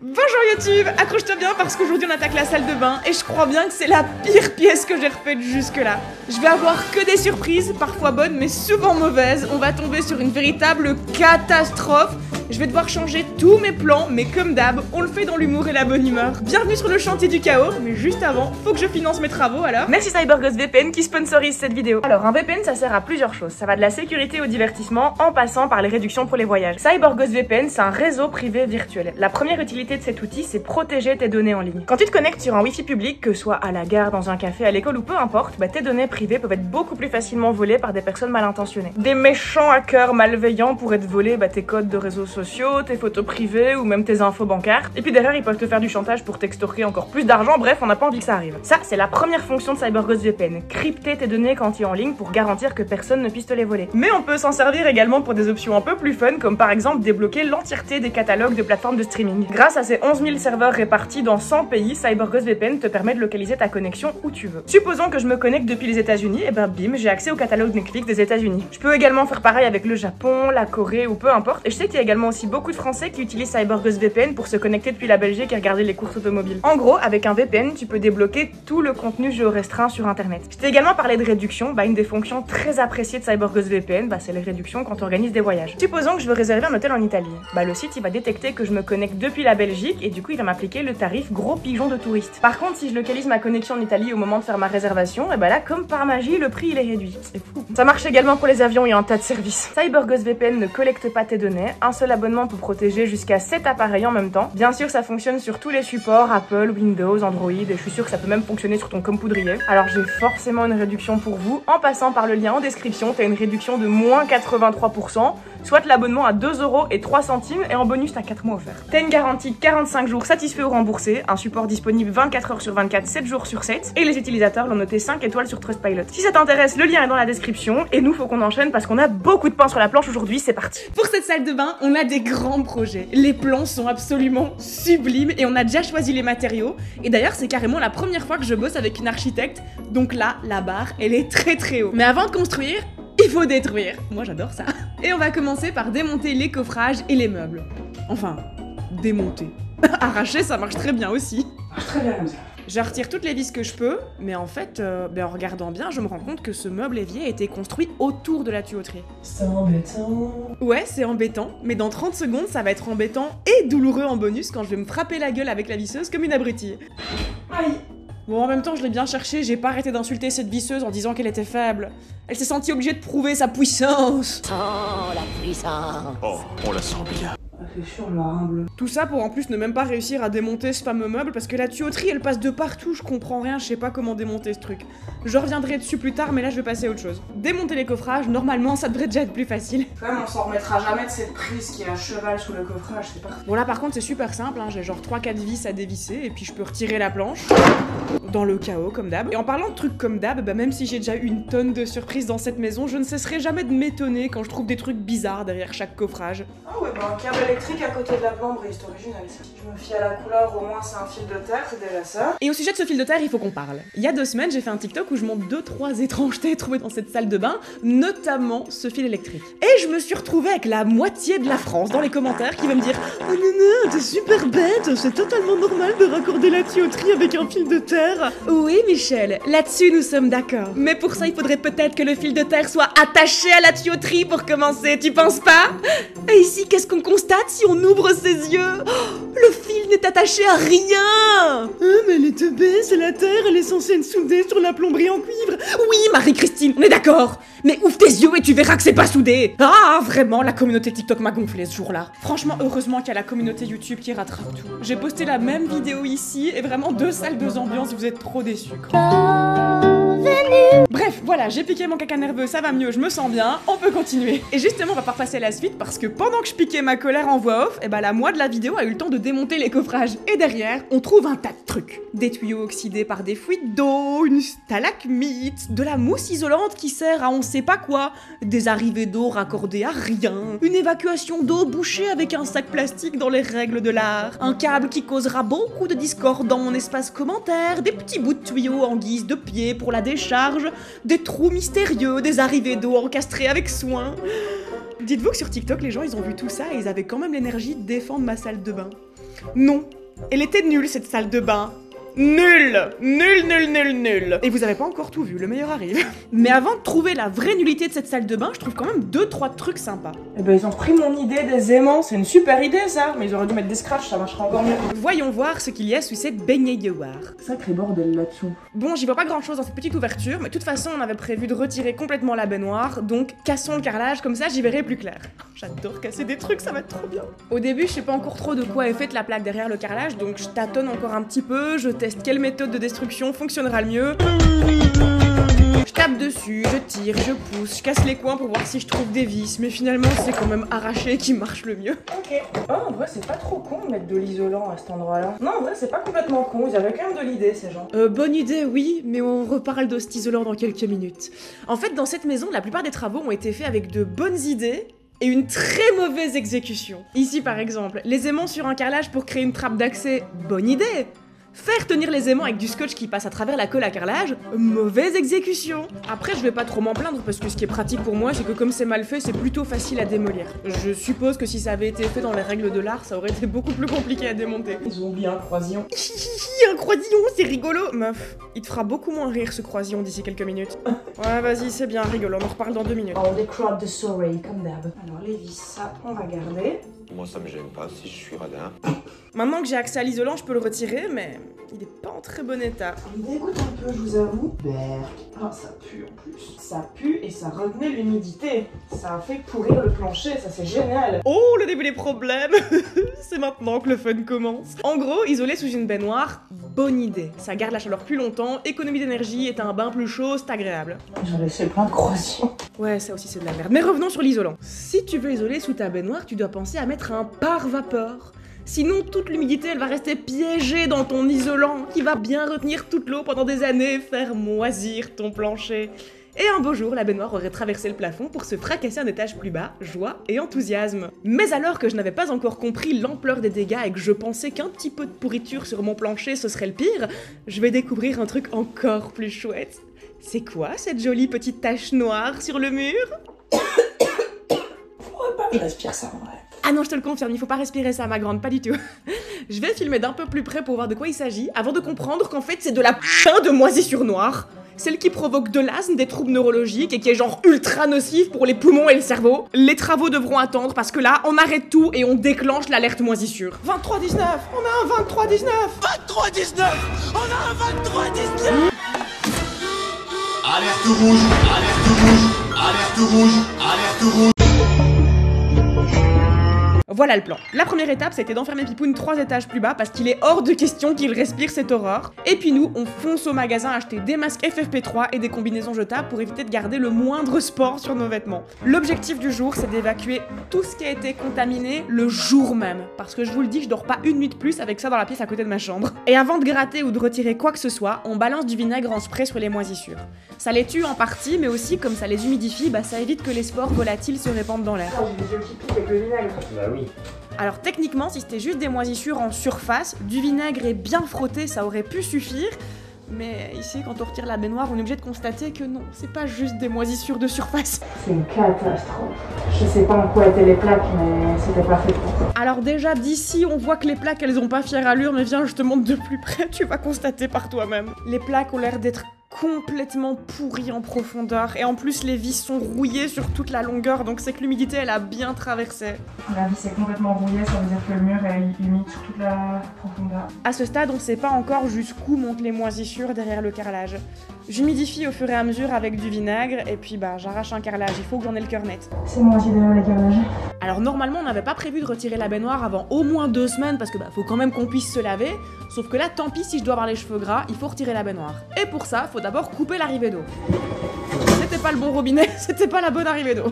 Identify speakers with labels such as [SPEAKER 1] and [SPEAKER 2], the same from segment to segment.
[SPEAKER 1] Bonjour YouTube, accroche-toi bien parce qu'aujourd'hui on attaque la salle de bain et je crois bien que c'est la pire pièce que j'ai refaite jusque là. Je vais avoir que des surprises, parfois bonnes mais souvent mauvaises. On va tomber sur une véritable catastrophe. Je vais devoir changer tous mes plans, mais comme d'hab, on le fait dans l'humour et la bonne humeur. Bienvenue sur le chantier du chaos, mais juste avant, faut que je finance mes travaux alors. Merci CyberGhost VPN qui sponsorise cette vidéo. Alors un VPN ça sert à plusieurs choses, ça va de la sécurité au divertissement en passant par les réductions pour les voyages. CyberGhost VPN c'est un réseau privé virtuel. La première utilité de cet outil c'est protéger tes données en ligne. Quand tu te connectes sur un wifi public, que ce soit à la gare, dans un café, à l'école ou peu importe, tes données privées peuvent être beaucoup plus facilement volées par des personnes mal intentionnées. Des méchants hackers malveillants pourraient te voler tes codes de réseaux sociaux, tes photos privées ou même tes infos bancaires. Et puis derrière, ils peuvent te faire du chantage pour t'extorquer encore plus d'argent. Bref, on n'a pas envie que ça arrive. Ça, c'est la première fonction de CyberGhost VPN. Crypter tes données quand tu es en ligne pour garantir que personne ne puisse te les voler. Mais on peut s'en servir également pour des options un peu plus fun, comme par exemple débloquer l'entièreté des catalogues de plateformes de streaming. Grâce à ces 11 000 serveurs répartis dans 100 pays, CyberGhost VPN te permet de localiser ta connexion où tu veux. Supposons que je me connecte depuis les États-Unis, et bim, j'ai accès au catalogue Netflix des États-Unis. Je peux également faire pareil avec le Japon, la Corée ou peu importe. Et je sais qu'il y a également aussi beaucoup de Français qui utilisent CyberGhost VPN pour se connecter depuis la Belgique et regarder les courses automobiles. En gros, avec un VPN, tu peux débloquer tout le contenu géorestreint sur internet. Je t'ai également parlé de réduction, une des fonctions très appréciées de CyberGhost VPN, c'est les réductions quand on organise des voyages. Supposons que je veux réserver un hôtel en Italie. Le site il va détecter que je me connecte depuis la Belgique et du coup il va m'appliquer le tarif gros pigeon de touriste. Par contre, si je localise ma connexion en Italie au moment de faire ma réservation, là comme par magie, le prix il est réduit. C'est fou. Ça marche également pour les avions et un tas de services. CyberGhost VPN ne collecte pas tes données, un seul abonnement peut protéger jusqu'à 7 appareils en même temps. Bien sûr, ça fonctionne sur tous les supports, Apple, Windows, Android, et je suis sûre que ça peut même fonctionner sur ton com poudrier. Alors j'ai forcément une réduction pour vous. En passant par le lien en description, t'as une réduction de moins 83%, soit l'abonnement à 2,03 € et en bonus t'as 4 mois offerts. T'as une garantie de 45 jours satisfait ou remboursé, un support disponible 24 h sur 24, 7 jours sur 7, et les utilisateurs l'ont noté 5 étoiles sur Trustpilot. Si ça t'intéresse, le lien est dans la description, et nous faut qu'on enchaîne parce qu'on a beaucoup de pain sur la planche aujourd'hui, c'est parti. Pour cette salle de bain, on a des grands projets. Les plans sont absolument sublimes et on a déjà choisi les matériaux. Et d'ailleurs, c'est carrément la première fois que je bosse avec une architecte, donc là, la barre, elle est très haut. Mais avant de construire, il faut détruire. Moi, j'adore ça. Et on va commencer par démonter les coffrages et les meubles. Enfin, démonter. Arracher, ça marche très bien aussi.
[SPEAKER 2] Très bien comme ça.
[SPEAKER 1] Je retire toutes les vis que je peux, mais en fait, en regardant bien, je me rends compte que ce meuble évier a été construit autour de la tuyauterie.
[SPEAKER 2] C'est embêtant.
[SPEAKER 1] Ouais, c'est embêtant, mais dans 30 secondes, ça va être embêtant et douloureux en bonus quand je vais me frapper la gueule avec la visseuse comme une abrutie.
[SPEAKER 2] Aïe.
[SPEAKER 1] Bon, en même temps, je l'ai bien cherché, j'ai pas arrêté d'insulter cette visseuse en disant qu'elle était faible. Elle s'est sentie obligée de prouver sa puissance.
[SPEAKER 3] Oh, la puissance.
[SPEAKER 4] Oh, on la sent bien.
[SPEAKER 2] C'est sûr, le humble.
[SPEAKER 1] Tout ça pour en plus ne même pas réussir à démonter ce fameux meuble parce que la tuyauterie elle passe de partout, je comprends rien, je sais pas comment démonter ce truc. Je reviendrai dessus plus tard mais là je vais passer à autre chose. Démonter les coffrages, normalement ça devrait déjà être plus facile.
[SPEAKER 2] Quand même, on s'en remettra jamais de cette prise qui est à cheval sous le coffrage, c'est parfait.
[SPEAKER 1] Bon là par contre c'est super simple, j'ai genre 3-4 vis à dévisser et puis je peux retirer la planche. Dans le chaos comme d'hab. Et en parlant de trucs comme d'hab, même si j'ai déjà eu une tonne de surprises dans cette maison, je ne cesserai jamais de m'étonner quand je trouve des trucs bizarres derrière chaque coffrage.
[SPEAKER 2] Ah ouais, un câble électrique à côté de la plomberie, c'est original ça. Je me fie à la couleur, au moins c'est un fil de terre, c'est déjà ça.
[SPEAKER 1] Et au sujet de ce fil de terre, il faut qu'on parle. Il y a 2 semaines, j'ai fait un TikTok où je montre 2-3 étrangetés trouvées dans cette salle de bain, notamment ce fil électrique. Et je me suis retrouvée avec la moitié de la France dans les commentaires qui va me dire « Oh non, t'es super bête, c'est totalement normal de raccorder la tuyauterie avec un fil de terre. » Oui, Michel, là-dessus nous sommes d'accord. Mais pour ça, il faudrait peut-être que le fil de terre soit attaché à la tuyauterie pour commencer, tu penses pas? Et ici, qu'est-ce qu'on constate si on ouvre ses yeux? Oh, le fil n'est attaché à rien. Ah, mais elle est teubée, c'est la terre, elle est censée être soudée sur la plomberie en cuivre. Oui, Marie-Christine, on est d'accord. Mais ouvre tes yeux et tu verras que c'est pas soudé. Ah, vraiment, la communauté TikTok m'a gonflé ce jour-là. Franchement, heureusement qu'il y a la communauté YouTube qui rattrape tout. J'ai posté la même vidéo ici et vraiment 2 salles, 2 ambiances, vous êtes trop déçus. Bref, voilà, j'ai piqué mon caca nerveux, ça va mieux, je me sens bien, on peut continuer. Et justement, on va pas repasser à la suite parce que pendant que je piquais ma colère en voix off, la moi de la vidéo a eu le temps de démonter les coffrages. Et derrière, on trouve un tas de trucs. Des tuyaux oxydés par des fuites d'eau, une stalagmite, de la mousse isolante qui sert à on sait pas quoi, des arrivées d'eau raccordées à rien, une évacuation d'eau bouchée avec un sac plastique dans les règles de l'art, un câble qui causera beaucoup de discorde dans mon espace commentaire, des petits bouts de tuyaux en guise de pied pour la décharge, des trous mystérieux, des arrivées d'eau encastrées avec soin. Dites-vous que sur TikTok, les gens ils ont vu tout ça et ils avaient quand même l'énergie de défendre ma salle de bain. Non, Elle était nulle cette salle de bain. Nul! Nul, nul, nul, nul! Et vous avez pas encore tout vu, le meilleur arrive. Mais avant de trouver la vraie nullité de cette salle de bain, je trouve quand même 2-3 trucs sympas.
[SPEAKER 2] Eh ben ils ont pris mon idée des aimants, c'est une super idée ça, mais ils auraient dû mettre des scratchs, ça marchera encore mieux.
[SPEAKER 1] Voyons voir ce qu'il y a sous cette baignoire.
[SPEAKER 2] Sacré bordel là-dessous.
[SPEAKER 1] Bon, j'y vois pas grand chose dans cette petite ouverture, mais de toute façon on avait prévu de retirer complètement la baignoire, donc cassons le carrelage, comme ça j'y verrai plus clair. J'adore casser des trucs, ça va être trop bien. Au début, je sais pas encore trop de quoi est faite la plaque derrière le carrelage, donc je tâtonne encore un petit peu, je teste quelle méthode de destruction fonctionnera le mieux. Je tape dessus, je tire, je pousse, je casse les coins pour voir si je trouve des vis, mais finalement c'est quand même arraché qui marche le mieux.
[SPEAKER 2] Ok. Oh, en vrai, c'est pas trop con de mettre de l'isolant à cet endroit-là. Non, en vrai, c'est pas complètement con, ils avaient quand même de l'idée, ces gens.
[SPEAKER 1] Bonne idée, oui, mais on reparle de cet isolant dans quelques minutes. En fait, dans cette maison, la plupart des travaux ont été faits avec de bonnes idées et une très mauvaise exécution. Ici, par exemple, les aimants sur un carrelage pour créer une trappe d'accès, bonne idée. Faire tenir les aimants avec du scotch qui passe à travers la colle à carrelage, mauvaise exécution. Après, je vais pas trop m'en plaindre parce que ce qui est pratique pour moi, c'est que comme c'est mal fait, c'est plutôt facile à démolir. Je suppose que si ça avait été fait dans les règles de l'art, ça aurait été beaucoup plus compliqué à démonter.
[SPEAKER 2] Ils ont oublié un croisillon.
[SPEAKER 1] Un croisillon, c'est rigolo. Meuf, il te fera beaucoup moins rire ce croisillon d'ici quelques minutes. Ouais, vas-y, c'est bien rigolo, on en reparle dans 2 minutes.
[SPEAKER 2] Oh, des crottes de soirée, comme d'hab. Alors, les vis, ça, on va garder.
[SPEAKER 4] Moi, ça me gêne pas si je suis radin.
[SPEAKER 1] Maintenant que j'ai accès à l'isolant, je peux le retirer, mais il est pas en très bon état.
[SPEAKER 2] Il me dégoûte un peu, je vous avoue. Oh, ça pue en plus. Ça pue et ça retenait l'humidité. Ça a fait pourrir le plancher, ça c'est génial.
[SPEAKER 1] Oh, le début des problèmes. C'est maintenant que le fun commence. En gros, isoler sous une baignoire, bonne idée. Ça garde la chaleur plus longtemps, économie d'énergie, et un bain plus chaud, c'est agréable.
[SPEAKER 2] J'en ai laissé plein de croisillons.
[SPEAKER 1] Ouais, ça aussi c'est de la merde. Mais revenons sur l'isolant. Si tu veux isoler sous ta baignoire, tu dois penser à mettre un pare-vapeur. Sinon, toute l'humidité, elle va rester piégée dans ton isolant, qui va bien retenir toute l'eau pendant des années, faire moisir ton plancher. Et un beau jour, la baignoire aurait traversé le plafond pour se fracasser un étage plus bas, joie et enthousiasme. Mais alors que je n'avais pas encore compris l'ampleur des dégâts et que je pensais qu'un petit peu de pourriture sur mon plancher ce serait le pire, je vais découvrir un truc encore plus chouette. C'est quoi cette jolie petite tache noire sur le mur?
[SPEAKER 2] Faudrait pas que je respire ça en vrai.
[SPEAKER 1] Ah non, je te le confirme, il faut pas respirer ça, ma grande, pas du tout. Je vais filmer d'un peu plus près pour voir de quoi il s'agit, avant de comprendre qu'en fait c'est de la putain de moisissure noire. Celle qui provoque de l'asthme, des troubles neurologiques et qui est genre ultra nocive pour les poumons et le cerveau. Les travaux devront attendre parce que là, on arrête tout et on déclenche l'alerte moisissure. 23-19, on a un 23-19. 23-19, on a un 23-19.
[SPEAKER 5] Alerte rouge, alerte rouge, alerte rouge, alerte rouge.
[SPEAKER 1] Voilà le plan. La première étape, c'était d'enfermer Pipoun 3 étages plus bas parce qu'il est hors de question qu'il respire cette horreur. Et puis nous, on fonce au magasin acheter des masques FFP3 et des combinaisons jetables pour éviter de garder le moindre sport sur nos vêtements. L'objectif du jour, c'est d'évacuer tout ce qui a été contaminé le jour même. Parce que je vous le dis, je dors pas une nuit de plus avec ça dans la pièce à côté de ma chambre. Et avant de gratter ou de retirer quoi que ce soit, on balance du vinaigre en spray sur les moisissures. Ça les tue en partie, mais aussi comme ça les humidifie, bah ça évite que les spores volatiles se répandent dans l'air.
[SPEAKER 2] Oh, j'ai les yeux qui piquent avec le vinaigre.
[SPEAKER 4] Bah oui.
[SPEAKER 1] Alors techniquement, si c'était juste des moisissures en surface, du vinaigre et bien frotté, ça aurait pu suffire. Mais ici, quand on retire la baignoire, on est obligé de constater que non, c'est pas juste des moisissures de surface.
[SPEAKER 2] C'est une catastrophe. Je sais pas en quoi étaient les plaques, mais c'était pas fait pour ça.
[SPEAKER 1] Alors déjà, d'ici, on voit que les plaques, elles ont pas fière allure, mais viens, je te montre de plus près, tu vas constater par toi-même. Les plaques ont l'air d'être complètement pourries en profondeur, et en plus, les vis sont rouillées sur toute la longueur, donc c'est que l'humidité, elle a bien traversé.
[SPEAKER 2] La vis est complètement rouillée, ça veut dire que le mur est humide sur toute la profondeur.
[SPEAKER 1] À ce stade, on sait pas encore jusqu'où montent les moisissures derrière le carrelage. J'humidifie au fur et à mesure avec du vinaigre, et puis bah j'arrache un carrelage, il faut que j'en ai le cœur net.
[SPEAKER 2] C'est moisi derrière les carrelages.
[SPEAKER 1] Alors normalement, on n'avait pas prévu de retirer la baignoire avant au moins 2 semaines, parce que bah faut quand même qu'on puisse se laver, sauf que là, tant pis si je dois avoir les cheveux gras, il faut retirer la baignoire. Et pour ça, faut d'abord couper l'arrivée d'eau. C'était pas le bon robinet, c'était pas la bonne arrivée d'eau.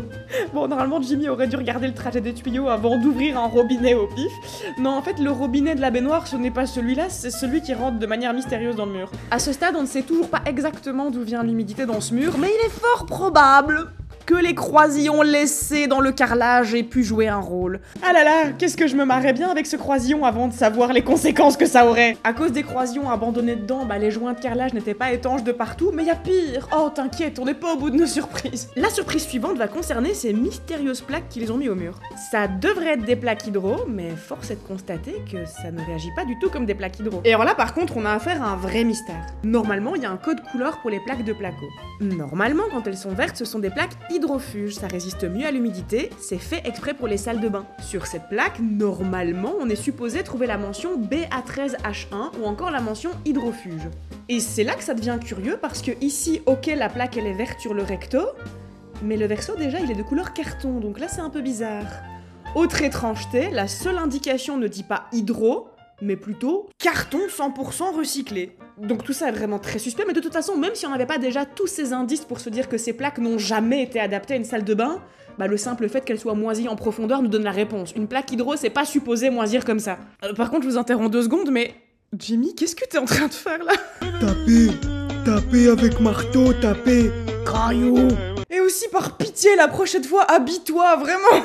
[SPEAKER 1] Bon, normalement, Jimmy aurait dû regarder le trajet des tuyaux avant d'ouvrir un robinet au pif. Non, en fait, le robinet de la baignoire, ce n'est pas celui-là, c'est celui qui rentre de manière mystérieuse dans le mur. À ce stade, on ne sait toujours pas exactement d'où vient l'humidité dans ce mur, mais il est fort probable que les croisillons laissés dans le carrelage aient pu jouer un rôle. Ah là là, qu'est-ce que je me marrais bien avec ce croisillon avant de savoir les conséquences que ça aurait. À cause des croisillons abandonnés dedans, bah les joints de carrelage n'étaient pas étanches de partout, mais y a pire. Oh t'inquiète, on n'est pas au bout de nos surprises. La surprise suivante va concerner ces mystérieuses plaques qu'ils ont mis au mur. Ça devrait être des plaques hydro, mais force est de constater que ça ne réagit pas du tout comme des plaques hydro. Et alors là par contre, on a affaire à un vrai mystère. Normalement, il y a un code couleur pour les plaques de placo. Normalement, quand elles sont vertes, ce sont des plaques hydrofuges, ça résiste mieux à l'humidité, c'est fait exprès pour les salles de bain. Sur cette plaque, normalement, on est supposé trouver la mention BA13H1 ou encore la mention hydrofuge. Et c'est là que ça devient curieux parce que ici, ok, la plaque elle est verte sur le recto, mais le verso déjà il est de couleur carton, donc là c'est un peu bizarre. Autre étrangeté, la seule indication ne dit pas hydro, mais plutôt carton 100% recyclé. Donc tout ça est vraiment très suspect, mais de toute façon, même si on n'avait pas déjà tous ces indices pour se dire que ces plaques n'ont jamais été adaptées à une salle de bain, bah le simple fait qu'elles soient moisies en profondeur nous donne la réponse. Une plaque hydro, c'est pas supposé moisir comme ça. Par contre, je vous interromps 2 secondes, mais... Jimmy, qu'est-ce que t'es en train de faire là?
[SPEAKER 6] Taper avec marteau, taper.
[SPEAKER 1] Caillou. Et aussi, par pitié, la prochaine fois, habille-toi, vraiment.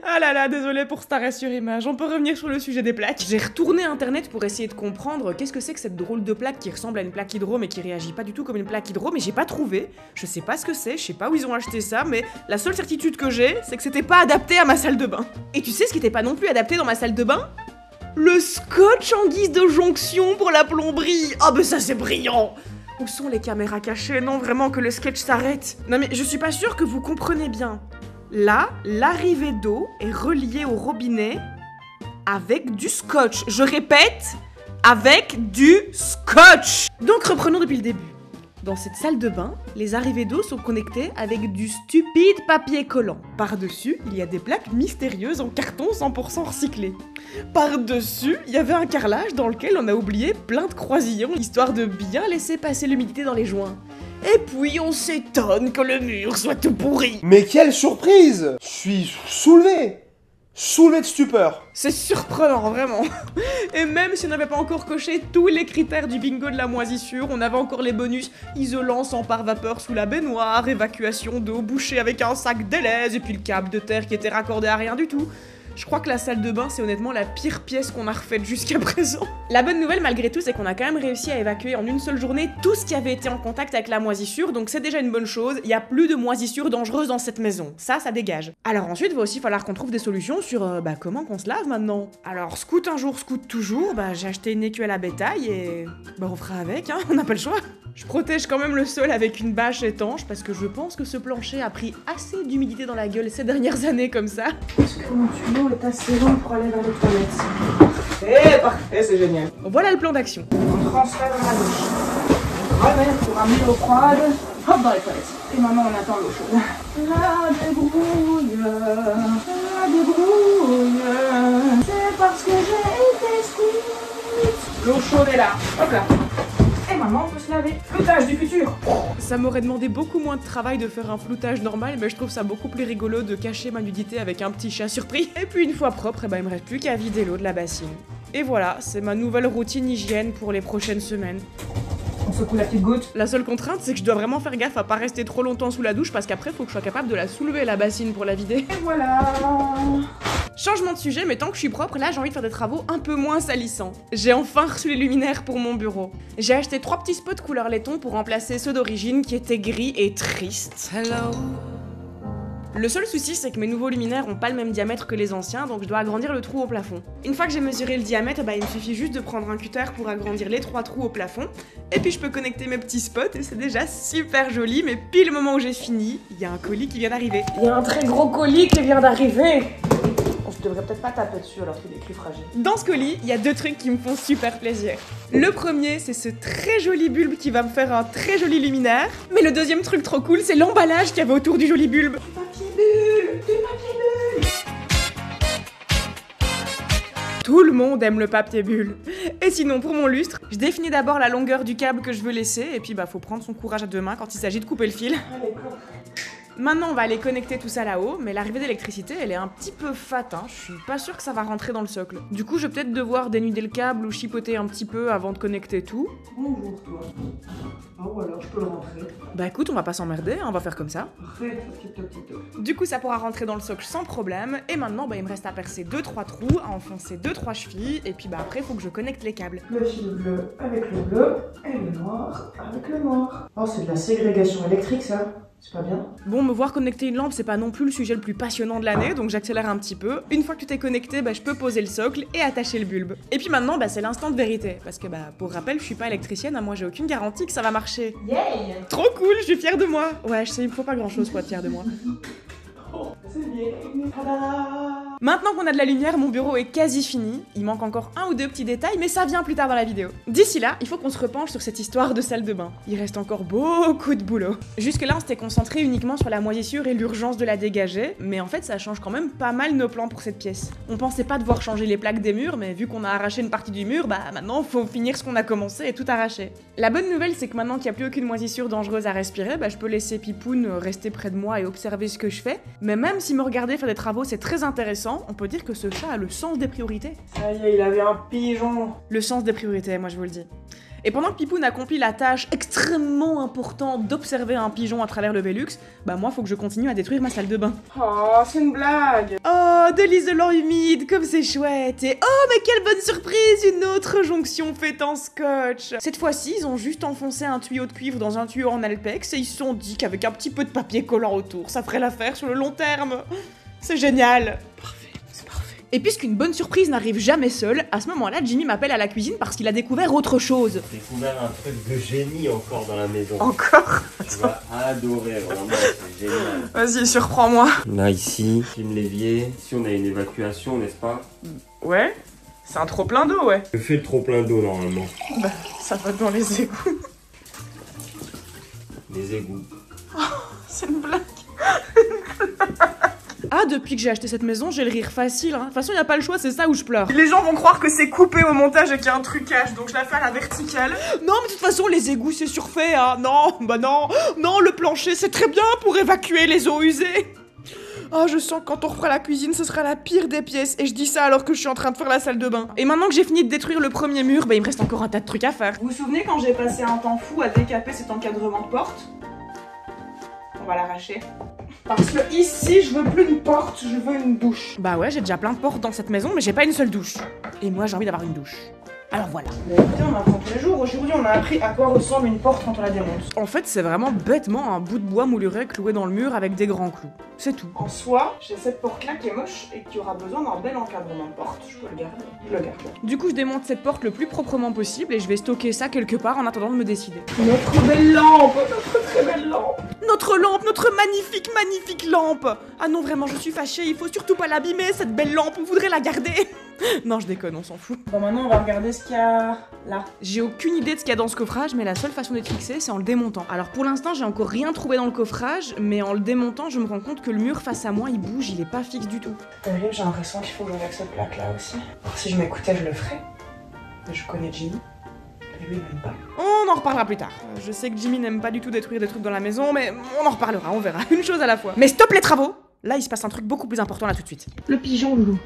[SPEAKER 1] Ah là là, désolé pour cet arrêt sur image, on peut revenir sur le sujet des plaques. J'ai retourné internet pour essayer de comprendre qu'est-ce que c'est que cette drôle de plaque qui ressemble à une plaque hydro mais qui réagit pas du tout comme une plaque hydro, mais j'ai pas trouvé. Je sais pas ce que c'est, je sais pas où ils ont acheté ça, mais la seule certitude que j'ai, c'est que c'était pas adapté à ma salle de bain. Et tu sais ce qui était pas non plus adapté dans ma salle de bain? Le scotch en guise de jonction pour la plomberie. Ah bah ça c'est brillant. Où sont les caméras cachées? Non, vraiment que le sketch s'arrête. Non mais je suis pas sûre que vous comprenez bien. Là, l'arrivée d'eau est reliée au robinet avec du scotch. Je répète, avec du scotch. Donc reprenons depuis le début. Dans cette salle de bain, les arrivées d'eau sont connectées avec du stupide papier collant. Par-dessus, il y a des plaques mystérieuses en carton 100% recyclé. Par-dessus, il y avait un carrelage dans lequel on a oublié plein de croisillons, histoire de bien laisser passer l'humidité dans les joints. Et puis on s'étonne que le mur soit tout pourri.
[SPEAKER 6] Mais quelle surprise! Je suis soulevé de stupeur.
[SPEAKER 1] C'est surprenant, vraiment. Et même si on n'avait pas encore coché tous les critères du bingo de la moisissure, on avait encore les bonus isolant sans pare-vapeur sous la baignoire, évacuation d'eau bouchée avec un sac d'élèves, et puis le câble de terre qui était raccordé à rien du tout. Je crois que la salle de bain, c'est honnêtement la pire pièce qu'on a refaite jusqu'à présent. La bonne nouvelle, malgré tout, c'est qu'on a quand même réussi à évacuer en une seule journée tout ce qui avait été en contact avec la moisissure, donc c'est déjà une bonne chose. Il n'y a plus de moisissure dangereuse dans cette maison. Ça dégage. Alors ensuite, il va aussi falloir qu'on trouve des solutions sur comment qu'on se lave maintenant. Alors, scout un jour, scout toujours, j'ai acheté une écuelle à bétail et... on fera avec, hein, on n'a pas le choix. Je protège quand même le sol avec une bâche étanche parce que je pense que ce plancher a pris assez d'humidité dans la gueule ces dernières années comme ça.
[SPEAKER 2] Est-ce que mon tuyau est assez long pour aller vers les toilettes? Parfait, c'est génial.
[SPEAKER 1] Voilà le plan d'action.
[SPEAKER 2] On transfère dans la douche. On ramène pour ramener l'eau froide. Hop dans les toilettes. Et maintenant on attend l'eau chaude. La débrouille, c'est parce que j'ai été squeeze. L'eau chaude est là. Hop là. Et maintenant on peut se laver. Floutage du futur.
[SPEAKER 1] Ça m'aurait demandé beaucoup moins de travail de faire un floutage normal, mais je trouve ça beaucoup plus rigolo de cacher ma nudité avec un petit chat surpris. Et puis une fois propre, il me reste plus qu'à vider l'eau de la bassine. Et voilà, c'est ma nouvelle routine hygiène pour les prochaines semaines.
[SPEAKER 2] On secoue la petite goutte.
[SPEAKER 1] La seule contrainte, c'est que je dois vraiment faire gaffe à pas rester trop longtemps sous la douche parce qu'après, faut que je sois capable de la soulever la bassine pour la vider.
[SPEAKER 2] Et voilà.
[SPEAKER 1] Changement de sujet, mais tant que je suis propre, là j'ai envie de faire des travaux un peu moins salissants. J'ai enfin reçu les luminaires pour mon bureau. J'ai acheté 3 petits spots couleur laiton pour remplacer ceux d'origine qui étaient gris et tristes. Hello. Le seul souci, c'est que mes nouveaux luminaires ont pas le même diamètre que les anciens, donc je dois agrandir le trou au plafond. Une fois que j'ai mesuré le diamètre, il me suffit juste de prendre un cutter pour agrandir les 3 trous au plafond, et puis je peux connecter mes petits spots, et c'est déjà super joli, mais pile le moment où j'ai fini, il y a un colis qui vient d'arriver.
[SPEAKER 2] Il y a un très gros colis qui vient d'arriver. Je devrais peut-être pas taper dessus alors qu'il est écrit fragile.
[SPEAKER 1] Dans ce colis, il y a 2 trucs qui me font super plaisir. Le premier, c'est ce très joli bulbe qui va me faire un très joli luminaire. Mais le deuxième truc trop cool, c'est l'emballage qu'il y avait autour du joli bulbe.
[SPEAKER 2] Papier bulle, du papier bulle.
[SPEAKER 1] Tout le monde aime le papier bulle. Et sinon, pour mon lustre, je définis d'abord la longueur du câble que je veux laisser, et puis faut prendre son courage à 2 mains quand il s'agit de couper le fil.
[SPEAKER 2] Allez, go.
[SPEAKER 1] Maintenant, on va aller connecter tout ça là-haut, mais l'arrivée d'électricité, elle est un petit peu fat, hein. Je suis pas sûre que ça va rentrer dans le socle. Du coup, je vais peut-être devoir dénuder le câble ou chipoter un petit peu avant de connecter tout.
[SPEAKER 2] Bonjour, toi. Ah, voilà, je peux le rentrer.
[SPEAKER 1] Bah écoute, on va pas s'emmerder, hein, on va faire comme ça.
[SPEAKER 2] Parfait, tip top, tip top.
[SPEAKER 1] Du coup, ça pourra rentrer dans le socle sans problème. Et maintenant, bah, il me reste à percer 2-3 trous, à enfoncer 2-3 chevilles. Et puis bah après, faut que je connecte les câbles.
[SPEAKER 2] Le fil bleu avec le bleu et le noir avec le noir. Oh, c'est de la ségrégation électrique, ça. C'est pas bien.
[SPEAKER 1] Bon, me voir connecter une lampe, c'est pas non plus le sujet le plus passionnant de l'année, donc j'accélère un petit peu. Une fois que tout est connecté, bah, je peux poser le socle et attacher le bulbe. Et puis maintenant, bah, c'est l'instant de vérité. Parce que, bah, pour rappel, je suis pas électricienne, hein, moi j'ai aucune garantie que ça va marcher.
[SPEAKER 2] Yay!
[SPEAKER 1] Trop cool, je suis fière de moi. Ouais, je sais, il me faut pas grand chose pour être fière de moi.
[SPEAKER 2] Oh, c'est bien. Tada!
[SPEAKER 1] Maintenant qu'on a de la lumière, mon bureau est quasi fini. Il manque encore un ou deux petits détails, mais ça vient plus tard dans la vidéo. D'ici là, il faut qu'on se repenche sur cette histoire de salle de bain. Il reste encore beaucoup de boulot. Jusque-là, on s'était concentré uniquement sur la moisissure et l'urgence de la dégager, mais en fait, ça change quand même pas mal nos plans pour cette pièce. On pensait pas devoir changer les plaques des murs, mais vu qu'on a arraché une partie du mur, bah maintenant, faut finir ce qu'on a commencé et tout arracher. La bonne nouvelle, c'est que maintenant qu'il n'y a plus aucune moisissure dangereuse à respirer, bah je peux laisser Pipoun rester près de moi et observer ce que je fais. Mais même si me regarder faire des travaux, c'est très intéressant, on peut dire que ce chat a le sens des priorités.
[SPEAKER 2] Ça y est, il avait un pigeon.
[SPEAKER 1] Le sens des priorités, moi je vous le dis. Et pendant que Pipoun accomplit la tâche extrêmement importante d'observer un pigeon à travers le Velux, bah moi faut que je continue à détruire ma salle de bain.
[SPEAKER 2] Oh, c'est une blague.
[SPEAKER 1] Oh, de l'isolant humide, comme c'est chouette. Et oh, mais quelle bonne surprise, une autre jonction faite en scotch. Cette fois-ci, ils ont juste enfoncé un tuyau de cuivre dans un tuyau en Alpex et ils se sont dit qu'avec un petit peu de papier collant autour, ça ferait l'affaire sur le long terme. C'est génial. Et puisqu'une bonne surprise n'arrive jamais seule, à ce moment-là, Jimmy m'appelle à la cuisine parce qu'il a découvert autre chose.
[SPEAKER 7] J'ai découvert un truc de génie encore dans la maison.
[SPEAKER 1] Encore?
[SPEAKER 7] Tu vas adorer, vraiment, c'est génial.
[SPEAKER 1] Vas-y, surprends-moi.
[SPEAKER 7] Là, ici, une l'évier. Ici, on a une évacuation, n'est-ce pas?
[SPEAKER 1] Ouais, c'est un trop plein d'eau, ouais.
[SPEAKER 7] Je fais le trop plein d'eau, normalement.
[SPEAKER 1] Bah, ça va dans les égouts.
[SPEAKER 7] Les égouts.
[SPEAKER 1] Oh, c'est une blague. Ah, depuis que j'ai acheté cette maison, j'ai le rire facile. Hein. De toute façon, il n'y a pas le choix, c'est ça où je pleure. Les gens vont croire que c'est coupé au montage et qu'il y a un trucage, donc je la fais à la verticale. Non, mais de toute façon, les égouts, c'est surfait, hein. Non, bah non. Non, le plancher, c'est très bien pour évacuer les eaux usées. Oh, je sens que quand on refera la cuisine, ce sera la pire des pièces. Et je dis ça alors que je suis en train de faire la salle de bain. Et maintenant que j'ai fini de détruire le premier mur, bah il me reste encore un tas de trucs à faire. Vous vous souvenez quand j'ai passé un temps fou à décaper cet encadrement de porte? On va l'arracher.
[SPEAKER 2] Parce que ici, je veux plus une porte, je veux une douche.
[SPEAKER 1] Bah ouais, j'ai déjà plein de portes dans cette maison, mais j'ai pas une seule douche. Et moi, j'ai envie d'avoir une douche. Alors voilà.
[SPEAKER 2] Mais écoutez, on apprend tous les jours. Aujourd'hui, on a appris à quoi ressemble une porte quand on la démonte.
[SPEAKER 1] En fait, c'est vraiment bêtement un bout de bois mouluré cloué dans le mur avec des grands clous. C'est tout.
[SPEAKER 2] En soi, j'ai cette porte-là qui est moche et qui aura besoin d'un bel encadrement de porte. Je peux le garder. Je le garde.
[SPEAKER 1] Du coup, je démonte cette porte le plus proprement possible et je vais stocker ça quelque part en attendant de me décider.
[SPEAKER 2] Notre belle lampe, notre très belle lampe.
[SPEAKER 1] Notre lampe, notre magnifique lampe. Ah non, vraiment, je suis fâchée, il faut surtout pas l'abîmer, cette belle lampe, on voudrait la garder. Non, je déconne, on s'en fout.
[SPEAKER 2] Bon, maintenant, on va regarder ce qu'il y a là.
[SPEAKER 1] J'ai aucune idée de ce qu'il y a dans ce coffrage, mais la seule façon d'être fixé, c'est en le démontant. Alors pour l'instant, j'ai encore rien trouvé dans le coffrage, mais en le démontant, je me rends compte que le mur face à moi, il bouge, il est pas fixe du tout.
[SPEAKER 2] Terrible, j'ai l'impression qu'il faut que j'enlève cette plaque là aussi. Alors si je m'écoutais, je le ferais. Mais je connais Jimmy. Et lui, il m'aime pas.
[SPEAKER 1] On en reparlera plus tard. Je sais que Jimmy n'aime pas du tout détruire des trucs dans la maison, mais on en reparlera, on verra. Une chose à la fois. Mais stop les travaux! Là, il se passe un truc beaucoup plus important là tout de suite.
[SPEAKER 2] Le pigeon, Loulou.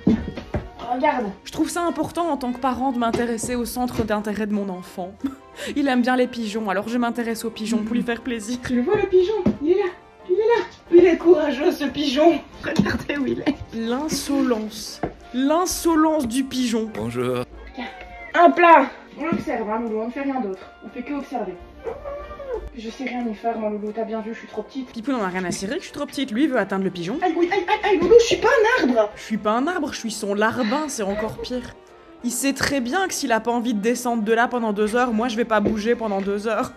[SPEAKER 2] Regarde.
[SPEAKER 1] Je trouve ça important en tant que parent de m'intéresser au centre d'intérêt de mon enfant. Il aime bien les pigeons, alors je m'intéresse aux pigeons pour lui faire plaisir.
[SPEAKER 2] Tu le vois le pigeon? Il est là. Il est là. Il est courageux ce pigeon. Regardez où il est.
[SPEAKER 1] L'insolence. L'insolence du pigeon.
[SPEAKER 4] Bonjour.
[SPEAKER 2] Un plat. On observe, hein, Loulou, on ne fait rien d'autre. On fait que observer. Je sais rien y faire, mon Loulou, t'as bien vu, je suis trop petite.
[SPEAKER 1] Pipoun n'en a rien à cirer que je suis trop petite, lui il veut atteindre le pigeon.
[SPEAKER 2] Aïe, oui, aïe, Loulou, je suis pas un arbre.
[SPEAKER 1] Je suis pas un arbre, je suis son larbin, c'est encore pire. Il sait très bien que s'il a pas envie de descendre de là pendant 2 heures, moi je vais pas bouger pendant 2 heures.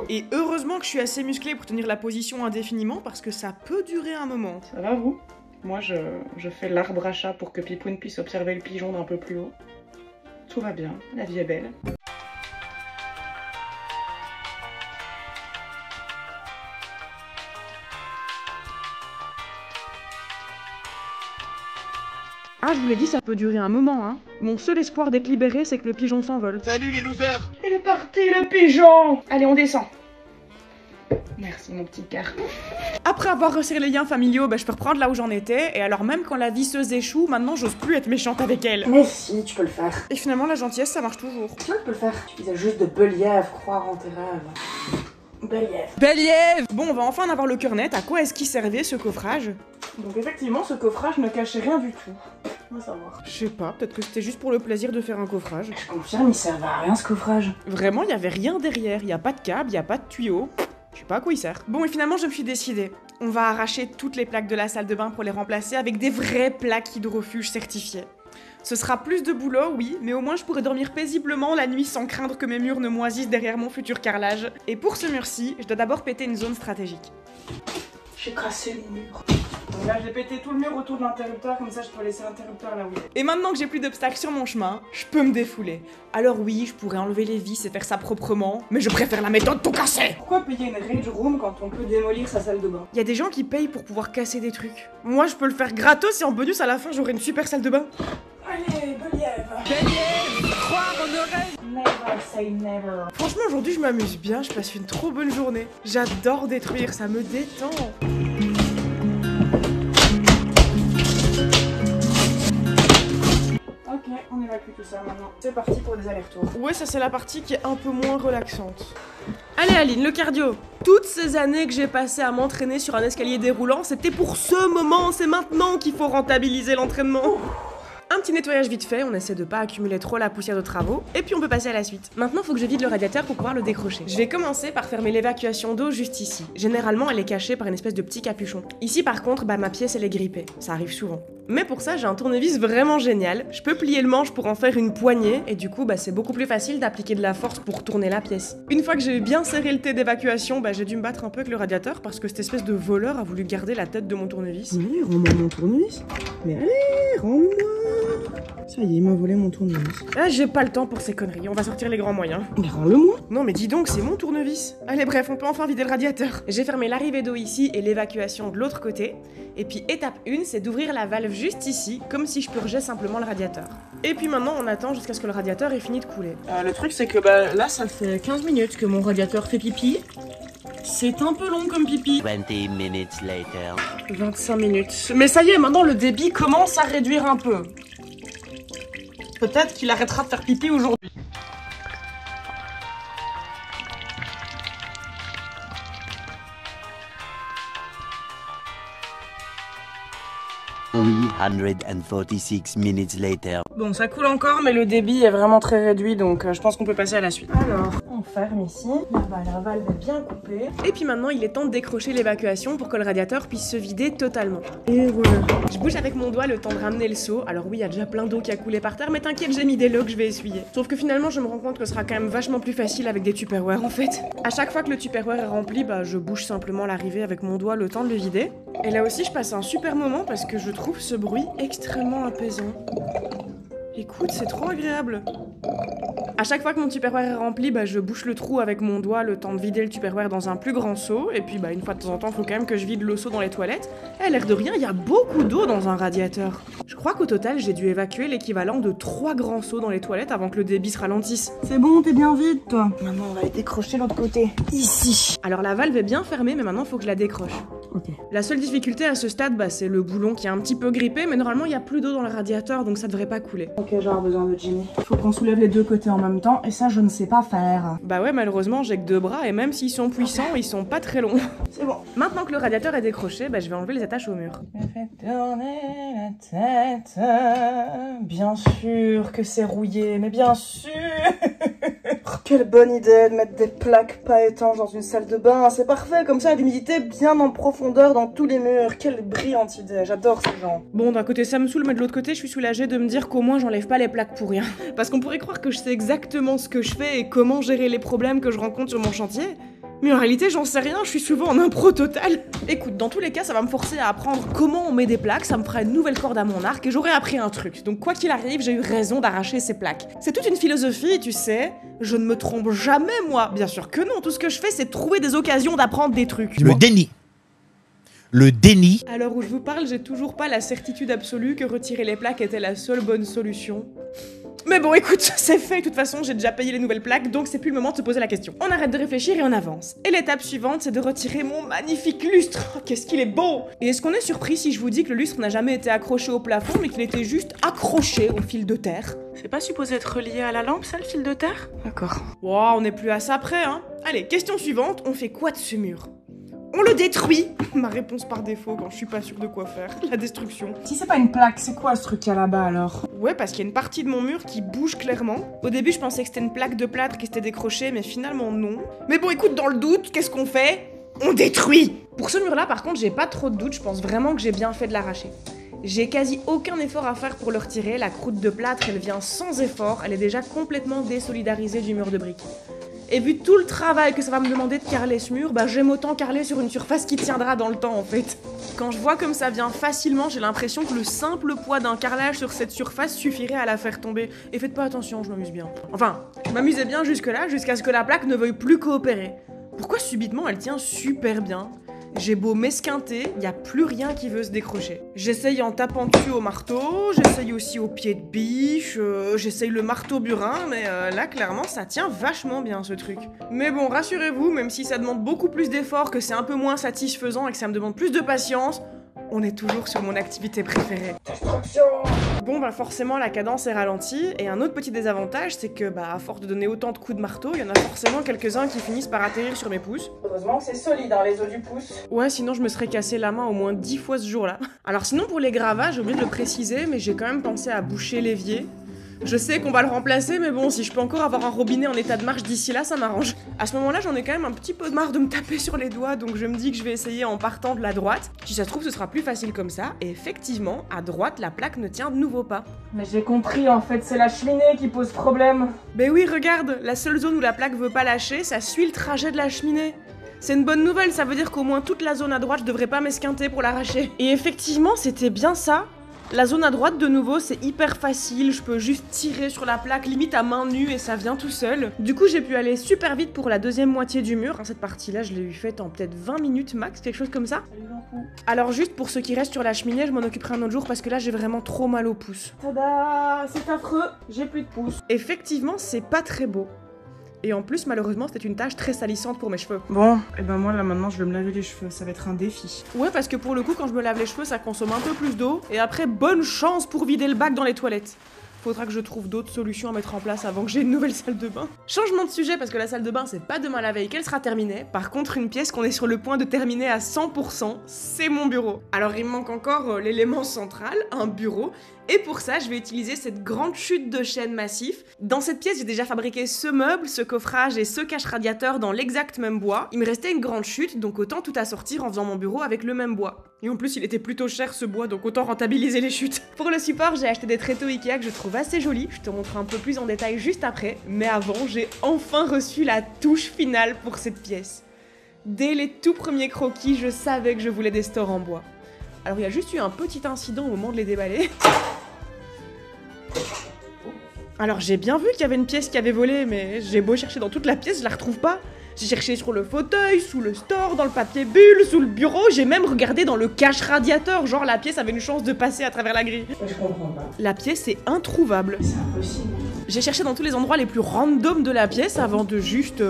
[SPEAKER 1] Et heureusement que je suis assez musclée pour tenir la position indéfiniment, parce que ça peut durer un moment.
[SPEAKER 2] Ça va, vous? Moi, je fais l'arbre à chat pour que Pipoun puisse observer le pigeon d'un peu plus haut. Tout va bien, la vie est belle.
[SPEAKER 1] Ah, je vous l'ai dit, ça peut durer un moment, hein. Mon seul espoir d'être libéré, c'est que le pigeon s'envole.
[SPEAKER 5] Salut les losers.
[SPEAKER 2] Il est parti, le pigeon. Allez, on descend. Merci mon petit cœur.
[SPEAKER 1] Après avoir resserré les liens familiaux, bah, je peux reprendre là où j'en étais, et alors même quand la visseuse échoue, maintenant j'ose plus être méchante avec elle.
[SPEAKER 2] Mais si, tu peux le faire.
[SPEAKER 1] Et finalement la gentillesse ça marche toujours.
[SPEAKER 2] Tu peux le faire. Il suffisait juste de Belièvre, croire en tes rêves. Belièvre.
[SPEAKER 1] Belièvre! Bon, on va enfin en avoir le cœur net, à quoi est-ce qu'il servait ce coffrage?
[SPEAKER 2] Donc effectivement, ce coffrage ne cachait rien du tout. On va savoir.
[SPEAKER 1] Je sais pas, peut-être que c'était juste pour le plaisir de faire un coffrage.
[SPEAKER 2] Je confirme, il servait à rien ce coffrage.
[SPEAKER 1] Vraiment, il y avait rien derrière, il y a pas de câble, il y a pas de tuyau. Je sais pas à quoi il sert. Bon, et finalement, je me suis décidée. On va arracher toutes les plaques de la salle de bain pour les remplacer avec des vraies plaques hydrofuge certifiées. Ce sera plus de boulot, oui, mais au moins je pourrai dormir paisiblement la nuit sans craindre que mes murs ne moisissent derrière mon futur carrelage. Et pour ce mur-ci, je dois d'abord péter une zone stratégique.
[SPEAKER 2] J'ai cassé le mur. Donc là, j'ai pété tout le mur autour de l'interrupteur, comme ça je peux laisser l'interrupteur là où il est.
[SPEAKER 1] Et maintenant que j'ai plus d'obstacles sur mon chemin, je peux me défouler. Alors oui, je pourrais enlever les vis et faire ça proprement, mais je préfère la méthode tout casser.
[SPEAKER 2] Pourquoi payer une rage room quand on peut démolir sa salle de bain?
[SPEAKER 1] Il y a des gens qui payent pour pouvoir casser des trucs. Moi, je peux le faire gratos et en bonus à la fin, j'aurai une super salle de bain.
[SPEAKER 2] Allez, Belièvre.
[SPEAKER 1] Belièvre, croire en nos rêves.
[SPEAKER 2] Never say never.
[SPEAKER 1] Franchement, aujourd'hui, je m'amuse bien, je passe une trop bonne journée. J'adore détruire, ça me détend.
[SPEAKER 2] Ok, on évacue tout ça maintenant. C'est parti pour des allers-retours.
[SPEAKER 1] Ouais, ça c'est la partie qui est un peu moins relaxante. Allez Aline, le cardio. Toutes ces années que j'ai passées à m'entraîner sur un escalier déroulant, c'était pour ce moment, c'est maintenant qu'il faut rentabiliser l'entraînement. Un petit nettoyage vite fait, on essaie de pas accumuler trop la poussière de travaux, et puis on peut passer à la suite. Maintenant, faut que je vide le radiateur pour pouvoir le décrocher. Je vais commencer par fermer l'évacuation d'eau juste ici. Généralement, elle est cachée par une espèce de petit capuchon. Ici, par contre, bah ma pièce, elle est grippée. Ça arrive souvent. Mais pour ça, j'ai un tournevis vraiment génial. Je peux plier le manche pour en faire une poignée, et du coup, bah c'est beaucoup plus facile d'appliquer de la force pour tourner la pièce. Une fois que j'ai bien serré le T d'évacuation, bah j'ai dû me battre un peu avec le radiateur parce que cette espèce de voleur a voulu garder la tête de mon tournevis.
[SPEAKER 2] Allez, rends-moi mon tournevis. Mais allez, rends-moi. Ça y est, il m'a volé mon tournevis.
[SPEAKER 1] Là, j'ai pas le temps pour ces conneries, on va sortir les grands moyens.
[SPEAKER 2] Mais rends-le-moi.
[SPEAKER 1] Non mais dis donc, c'est mon tournevis. Allez bref, on peut enfin vider le radiateur. J'ai fermé l'arrivée d'eau ici et l'évacuation de l'autre côté. Et puis étape 1, c'est d'ouvrir la valve juste ici, comme si je purgeais simplement le radiateur. Et puis maintenant, on attend jusqu'à ce que le radiateur ait fini de couler.
[SPEAKER 2] Le truc, c'est que bah, là, ça fait 15 minutes que mon radiateur fait pipi. C'est un peu long comme pipi.
[SPEAKER 3] 20 minutes later.
[SPEAKER 2] 25 minutes. Mais ça y est, maintenant, le débit commence à réduire un peu. Peut-être qu'il arrêtera de faire pipi aujourd'hui.
[SPEAKER 3] $346 minutes later.
[SPEAKER 2] Bon, ça coule encore, mais le débit est vraiment très réduit, donc je pense qu'on peut passer à la suite. Alors, on ferme ici. La valve est bien coupée.
[SPEAKER 1] Et puis maintenant, il est temps de décrocher l'évacuation pour que le radiateur puisse se vider totalement.
[SPEAKER 2] Et voilà.
[SPEAKER 1] Je bouge avec mon doigt le temps de ramener le seau. Alors oui, il y a déjà plein d'eau qui a coulé par terre, mais t'inquiète, j'ai mis des lots que je vais essuyer. Sauf que finalement, je me rends compte que ce sera quand même vachement plus facile avec des Tupperware en fait. À chaque fois que le Tupperware est rempli, bah je bouge simplement l'arrivée avec mon doigt le temps de le vider. Et là aussi, je passe un super moment parce que je trouve ce bruit extrêmement apaisant. Écoute, c'est trop agréable. À chaque fois que mon Tupperware est rempli, bah, je bouche le trou avec mon doigt le temps de vider le Tupperware dans un plus grand seau. Et puis bah, une fois de temps en temps, faut quand même que je vide le seau dans les toilettes. Et à l'air de rien, il y a beaucoup d'eau dans un radiateur. Je crois qu'au total, j'ai dû évacuer l'équivalent de 3 grands seaux dans les toilettes avant que le débit se ralentisse.
[SPEAKER 2] C'est bon, t'es bien vide, toi. Maintenant, on va aller décrocher l'autre côté. Ici.
[SPEAKER 1] Alors la valve est bien fermée, mais maintenant, faut que je la décroche.
[SPEAKER 2] Ok.
[SPEAKER 1] La seule difficulté à ce stade, bah, c'est le boulon qui est un petit peu grippé, mais normalement, il n'y a plus d'eau dans le radiateur, donc ça devrait pas couler.
[SPEAKER 2] Ok, j'aurai besoin de Jimmy. Faut qu'on soulève les deux côtés en même temps, et ça, je ne sais pas faire.
[SPEAKER 1] Bah ouais, malheureusement, j'ai que 2 bras, et même s'ils sont puissants, ils sont pas très longs.
[SPEAKER 2] C'est bon.
[SPEAKER 1] Maintenant que le radiateur est décroché, bah, je vais enlever les attaches au mur.
[SPEAKER 2] Me fait tourner la tête. Bien sûr que c'est rouillé, mais bien sûr. Quelle bonne idée de mettre des plaques pas étanches dans une salle de bain. C'est parfait, comme ça, l'humidité bien en profondeur dans tous les murs. Quelle brillante idée, j'adore ces gens.
[SPEAKER 1] Bon, d'un côté ça me saoule, mais de l'autre côté je suis soulagée de me dire qu'au moins j'enlève pas les plaques pour rien. Parce qu'on pourrait croire que je sais exactement ce que je fais et comment gérer les problèmes que je rencontre sur mon chantier. Mais en réalité, j'en sais rien, je suis souvent en impro total. Écoute, dans tous les cas, ça va me forcer à apprendre comment on met des plaques, ça me fera une nouvelle corde à mon arc et j'aurai appris un truc. Donc quoi qu'il arrive, j'ai eu raison d'arracher ces plaques. C'est toute une philosophie, tu sais. Je ne me trompe jamais, moi. Bien sûr que non, tout ce que je fais, c'est trouver des occasions d'apprendre des trucs.
[SPEAKER 8] Le déni. Le déni.
[SPEAKER 1] À l'heure où je vous parle, j'ai toujours pas la certitude absolue que retirer les plaques était la seule bonne solution. Mais bon, écoute, c'est fait, de toute façon, j'ai déjà payé les nouvelles plaques, donc c'est plus le moment de se poser la question. On arrête de réfléchir et on avance. Et l'étape suivante, c'est de retirer mon magnifique lustre. Oh, qu'est-ce qu'il est beau! Et est-ce qu'on est surpris si je vous dis que le lustre n'a jamais été accroché au plafond, mais qu'il était juste accroché au fil de terre? C'est pas supposé être relié à la lampe, ça, le fil de terre? D'accord. Wow, on n'est plus à ça près, hein. Allez, question suivante, on fait quoi de ce mur? On le détruit. Ma réponse par défaut quand je suis pas sûre de quoi faire. La destruction.
[SPEAKER 2] Si c'est pas une plaque, c'est quoi ce truc là-bas alors?
[SPEAKER 1] Ouais, parce qu'il y a une partie de mon mur qui bouge clairement. Au début, je pensais que c'était une plaque de plâtre qui s'était décrochée, mais finalement non. Mais bon, écoute, dans le doute, qu'est-ce qu'on fait? On détruit. Pour ce mur-là, par contre, j'ai pas trop de doute. Je pense vraiment que j'ai bien fait de l'arracher. J'ai quasi aucun effort à faire pour le retirer. La croûte de plâtre, elle vient sans effort. Elle est déjà complètement désolidarisée du mur de briques. Et vu tout le travail que ça va me demander de carreler ce mur, bah j'aime autant carreler sur une surface qui tiendra dans le temps en fait. Quand je vois comme ça vient facilement, j'ai l'impression que le simple poids d'un carrelage sur cette surface suffirait à la faire tomber. Et faites pas attention, je m'amuse bien. Enfin, je m'amusais bien jusque-là, jusqu'à ce que la plaque ne veuille plus coopérer. Pourquoi subitement elle tient super bien? J'ai beau m'esquinter, y a plus rien qui veut se décrocher. J'essaye en tapant dessus au marteau, j'essaye aussi au pied de biche, j'essaye le marteau burin, mais là clairement ça tient vachement bien ce truc. Mais bon, rassurez-vous, même si ça demande beaucoup plus d'efforts, que c'est un peu moins satisfaisant et que ça me demande plus de patience, on est toujours sur mon activité préférée. Destruction! Bon bah forcément la cadence est ralentie, et un autre petit désavantage c'est que bah à force de donner autant de coups de marteau, il y en a forcément quelques-uns qui finissent par atterrir sur mes pouces.
[SPEAKER 2] Heureusement que c'est solide hein, les os du pouce.
[SPEAKER 1] Ouais, sinon je me serais cassé la main au moins 10 fois ce jour-là. Alors sinon pour les gravats, j'ai oublié de le préciser, mais j'ai quand même pensé à boucher l'évier. Je sais qu'on va le remplacer, mais bon, si je peux encore avoir un robinet en état de marche d'ici là, ça m'arrange. À ce moment-là, j'en ai quand même un petit peu marre de me taper sur les doigts, donc je me dis que je vais essayer en partant de la droite. Si ça se trouve, ce sera plus facile comme ça. Et effectivement, à droite, la plaque ne tient de nouveau pas.
[SPEAKER 2] Mais j'ai compris, en fait, c'est la cheminée qui pose problème.
[SPEAKER 1] Ben oui, regarde, la seule zone où la plaque veut pas lâcher, ça suit le trajet de la cheminée. C'est une bonne nouvelle, ça veut dire qu'au moins toute la zone à droite, je devrais pas m'esquinter pour l'arracher. Et effectivement, c'était bien ça. La zone à droite, de nouveau, c'est hyper facile, je peux juste tirer sur la plaque, limite à main nue, et ça vient tout seul. Du coup, j'ai pu aller super vite pour la deuxième moitié du mur. Cette partie-là, je l'ai eu faite en peut-être 20 minutes max, quelque chose comme ça. Alors juste, pour ceux qui restent sur la cheminée, je m'en occuperai un autre jour, parce que là, j'ai vraiment trop mal au pouce.
[SPEAKER 2] Tada! C'est affreux, j'ai plus de pouce.
[SPEAKER 1] Effectivement, c'est pas très beau. Et en plus, malheureusement, c'était une tâche très salissante pour mes cheveux.
[SPEAKER 2] Bon, et ben moi là maintenant je vais me laver les cheveux, ça va être un défi.
[SPEAKER 1] Ouais, parce que pour le coup, quand je me lave les cheveux, ça consomme un peu plus d'eau. Et après, bonne chance pour vider le bac dans les toilettes. Faudra que je trouve d'autres solutions à mettre en place avant que j'ai une nouvelle salle de bain. Changement de sujet, parce que la salle de bain, c'est pas demain la veille qu'elle sera terminée. Par contre, une pièce qu'on est sur le point de terminer à 100%, c'est mon bureau. Alors, il me manque encore l'élément central, un bureau. Et pour ça, je vais utiliser cette grande chute de chêne massif. Dans cette pièce, j'ai déjà fabriqué ce meuble, ce coffrage et ce cache-radiateur dans l'exact même bois. Il me restait une grande chute, donc autant tout assortir en faisant mon bureau avec le même bois. Et en plus, il était plutôt cher ce bois, donc autant rentabiliser les chutes. Pour le support, j'ai acheté des tréteaux Ikea que je trouve assez jolis. Je te montre un peu plus en détail juste après. Mais avant, j'ai enfin reçu la touche finale pour cette pièce. Dès les tout premiers croquis, je savais que je voulais des stores en bois. Alors il y a juste eu un petit incident au moment de les déballer. Alors j'ai bien vu qu'il y avait une pièce qui avait volé, mais j'ai beau chercher dans toute la pièce, je la retrouve pas. J'ai cherché sur le fauteuil, sous le store, dans le papier bulle, sous le bureau, j'ai même regardé dans le cache-radiateur, genre la pièce avait une chance de passer à travers la grille.
[SPEAKER 2] Je comprends pas.
[SPEAKER 1] La pièce est introuvable.
[SPEAKER 2] C'est impossible.
[SPEAKER 1] J'ai cherché dans tous les endroits les plus random de la pièce avant de juste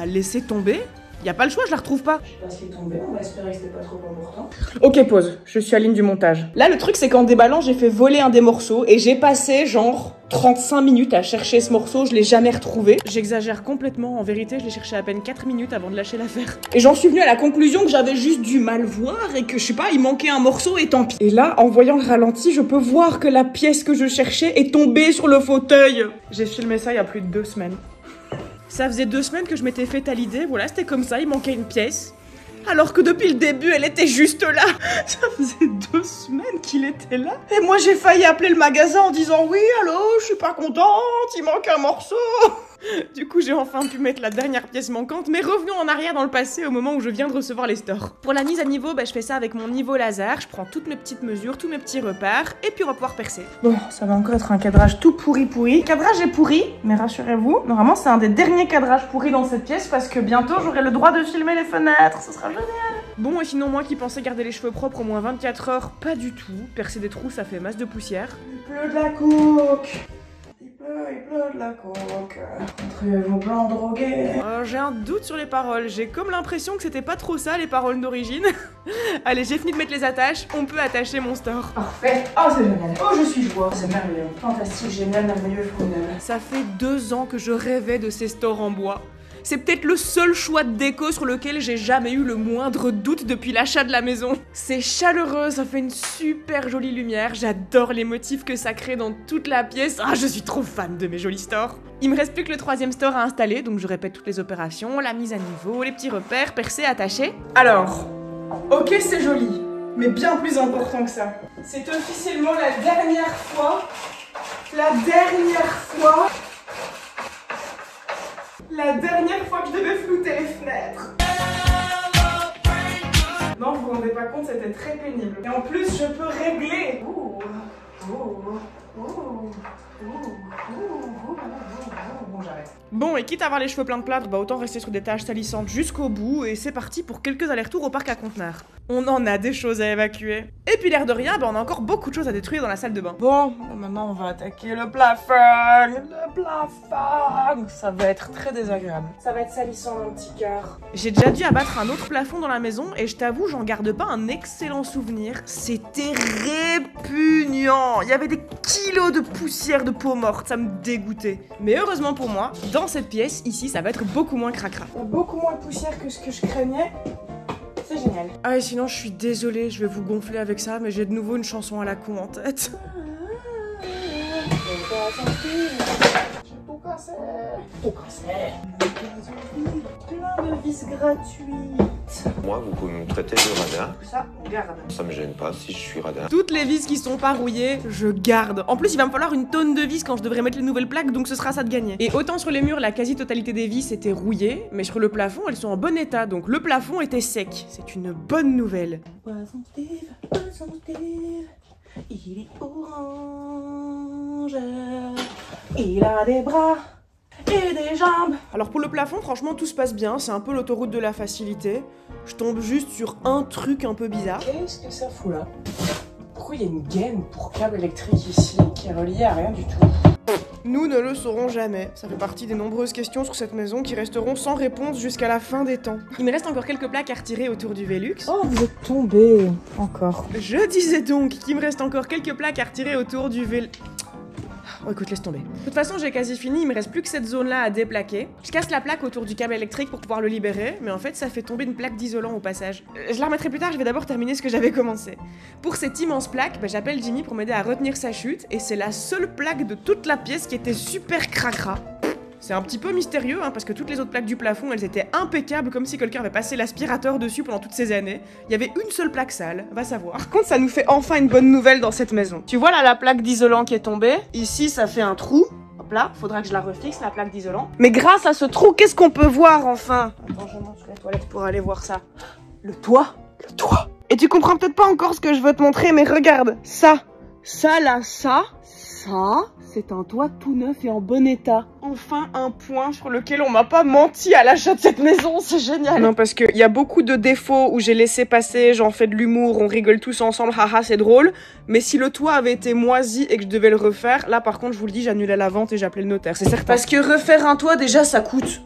[SPEAKER 1] laisser tomber. Y a pas le choix, je la retrouve pas.
[SPEAKER 2] Je sais pas ce qui est tombé, on va espérer que c'était pas trop important.
[SPEAKER 1] Ok, pause, je suis à ligne du montage. Là, le truc, c'est qu'en déballant, j'ai fait voler un des morceaux et j'ai passé genre 35 minutes à chercher ce morceau, je l'ai jamais retrouvé. J'exagère complètement, en vérité, je l'ai cherché à peine 4 minutes avant de lâcher l'affaire. Et j'en suis venue à la conclusion que j'avais juste du mal voir et que, je sais pas, il manquait un morceau et tant pis. Et là, en voyant le ralenti, je peux voir que la pièce que je cherchais est tombée sur le fauteuil. J'ai filmé ça il y a plus de 2 semaines. Ça faisait 2 semaines que je m'étais fait à l'idée, voilà, c'était comme ça, il manquait une pièce. Alors que depuis le début, elle était juste là. Ça faisait 2 semaines qu'il était là. Et moi, j'ai failli appeler le magasin en disant « Oui, allô, je suis pas contente, il manque un morceau !» Du coup, j'ai enfin pu mettre la dernière pièce manquante, mais revenons en arrière dans le passé au moment où je viens de recevoir les stores. Pour la mise à niveau, je fais ça avec mon niveau laser, je prends toutes mes petites mesures, tous mes petits repères, et puis on va pouvoir percer.
[SPEAKER 2] Bon, ça va encore être un cadrage tout pourri. Le cadrage est pourri, mais rassurez-vous, normalement c'est un des derniers cadrages pourris dans cette pièce parce que bientôt j'aurai le droit de filmer les fenêtres, ce sera génial.
[SPEAKER 1] Bon, et sinon moi qui pensais garder les cheveux propres au moins 24 heures, pas du tout. Percer des trous, ça fait masse de poussière.
[SPEAKER 2] Il pleut de la coke. Il Il pleut de la coke. Rentrez vos blancs drogués.
[SPEAKER 1] J'ai un doute sur les paroles. J'ai comme l'impression que c'était pas trop ça les paroles d'origine. Allez, j'ai fini de mettre les attaches. On peut attacher mon store.
[SPEAKER 2] Parfait. Oh, c'est génial. Oh, je suis joie. C'est merveilleux. Fantastique, génial, merveilleux, formidable.
[SPEAKER 1] Ça fait 2 ans que je rêvais de ces stores en bois. C'est peut-être le seul choix de déco sur lequel j'ai jamais eu le moindre doute depuis l'achat de la maison. C'est chaleureux, ça fait une super jolie lumière, j'adore les motifs que ça crée dans toute la pièce. Ah, je suis trop fan de mes jolis stores. Il me reste plus que le 3e store à installer, donc je répète toutes les opérations, la mise à niveau, les petits repères, percés, attachés.
[SPEAKER 2] Alors, ok, c'est joli, mais bien plus important que ça. C'est officiellement la dernière fois que je devais flouter les fenêtres. Non, vous vous rendez pas compte, c'était très pénible. Et en plus, je peux régler. Bon, j'arrête.
[SPEAKER 1] Bon, et quitte à avoir les cheveux pleins de plâtre, bah autant rester sur des tâches salissantes jusqu'au bout, et c'est parti pour quelques allers-retours au parc à conteneurs. On en a des choses à évacuer. Et puis l'air de rien, bah on a encore beaucoup de choses à détruire dans la salle de bain.
[SPEAKER 2] Bon, maintenant on va attaquer le plafond. Le plafond. Ça va être très désagréable. Ça va être salissant, mon petit cœur.
[SPEAKER 1] J'ai déjà dû abattre un autre plafond dans la maison, et je t'avoue, j'en garde pas un excellent souvenir. C'était répugnant. Il y avait des kilos de poussière de peau morte, ça me dégoûtait. Mais heureusement pour moi, dans cette pièce, ici, ça va être beaucoup moins cracra.
[SPEAKER 2] Beaucoup moins de poussière que ce que je craignais. C'est génial.
[SPEAKER 1] Ah, et sinon, je suis désolée, je vais vous gonfler avec ça, mais j'ai de nouveau une chanson à la con en tête.
[SPEAKER 2] Tout cassé. Plein de vis gratuites.
[SPEAKER 4] Moi, vous pouvez me traiter de radin.
[SPEAKER 2] Ça, on garde.
[SPEAKER 4] Ça me gêne pas si je suis radin.
[SPEAKER 1] Toutes les vis qui sont pas rouillées, je garde. En plus, il va me falloir une tonne de vis quand je devrais mettre les nouvelles plaques, donc ce sera ça de gagner. Et autant sur les murs, la quasi-totalité des vis était rouillée, mais sur le plafond, elles sont en bon état, donc le plafond était sec. C'est une bonne nouvelle.
[SPEAKER 2] Poisson Steve, il est orange, il a des bras et des jambes.
[SPEAKER 1] Alors pour le plafond, franchement, tout se passe bien, c'est un peu l'autoroute de la facilité. Je tombe juste sur un truc un peu bizarre.
[SPEAKER 2] Qu'est-ce que ça fout là? Pourquoi il y a une gaine pour câble électrique ici qui est reliée à rien du tout?
[SPEAKER 1] Nous ne le saurons jamais. Ça fait partie des nombreuses questions sur cette maison qui resteront sans réponse jusqu'à la fin des temps. Il me reste encore quelques plaques à retirer autour du Velux.
[SPEAKER 2] Oh, vous êtes tombé encore.
[SPEAKER 1] Je disais donc qu'il me reste encore quelques plaques à retirer autour du Velux. Oh écoute, laisse tomber. De toute façon, j'ai quasi fini, il me reste plus que cette zone-là à déplaquer. Je casse la plaque autour du câble électrique pour pouvoir le libérer, mais en fait, ça fait tomber une plaque d'isolant au passage. Je la remettrai plus tard, je vais d'abord terminer ce que j'avais commencé. Pour cette immense plaque, bah, j'appelle Jimmy pour m'aider à retenir sa chute, et c'est la seule plaque de toute la pièce qui était super cracra. C'est un petit peu mystérieux, hein, parce que toutes les autres plaques du plafond, elles étaient impeccables, comme si quelqu'un avait passé l'aspirateur dessus pendant toutes ces années. Il y avait une seule plaque sale, va savoir. Par contre, ça nous fait enfin une bonne nouvelle dans cette maison. Tu vois là, la plaque d'isolant qui est tombée? Ici, ça fait un trou. Hop là, faudra que je la refixe, la plaque d'isolant. Mais grâce à ce trou, qu'est-ce qu'on peut voir, enfin? Attends, je monte sur la toilette pour aller voir ça. Le toit. Le toit. Et tu comprends peut-être pas encore ce que je veux te montrer, mais regarde, ça. Ça, là, ça, c'est un toit tout neuf et en bon état. Enfin, un point sur lequel on m'a pas menti à l'achat de cette maison, c'est génial. Non, parce qu'il y a beaucoup de défauts où j'ai laissé passer, j'en fais de l'humour, on rigole tous ensemble, haha, c'est drôle. Mais si le toit avait été moisi et que je devais le refaire, là par contre, je vous le dis, j'annulais la vente et j'appelais le notaire, c'est certain. Parce que refaire un toit, déjà, ça coûte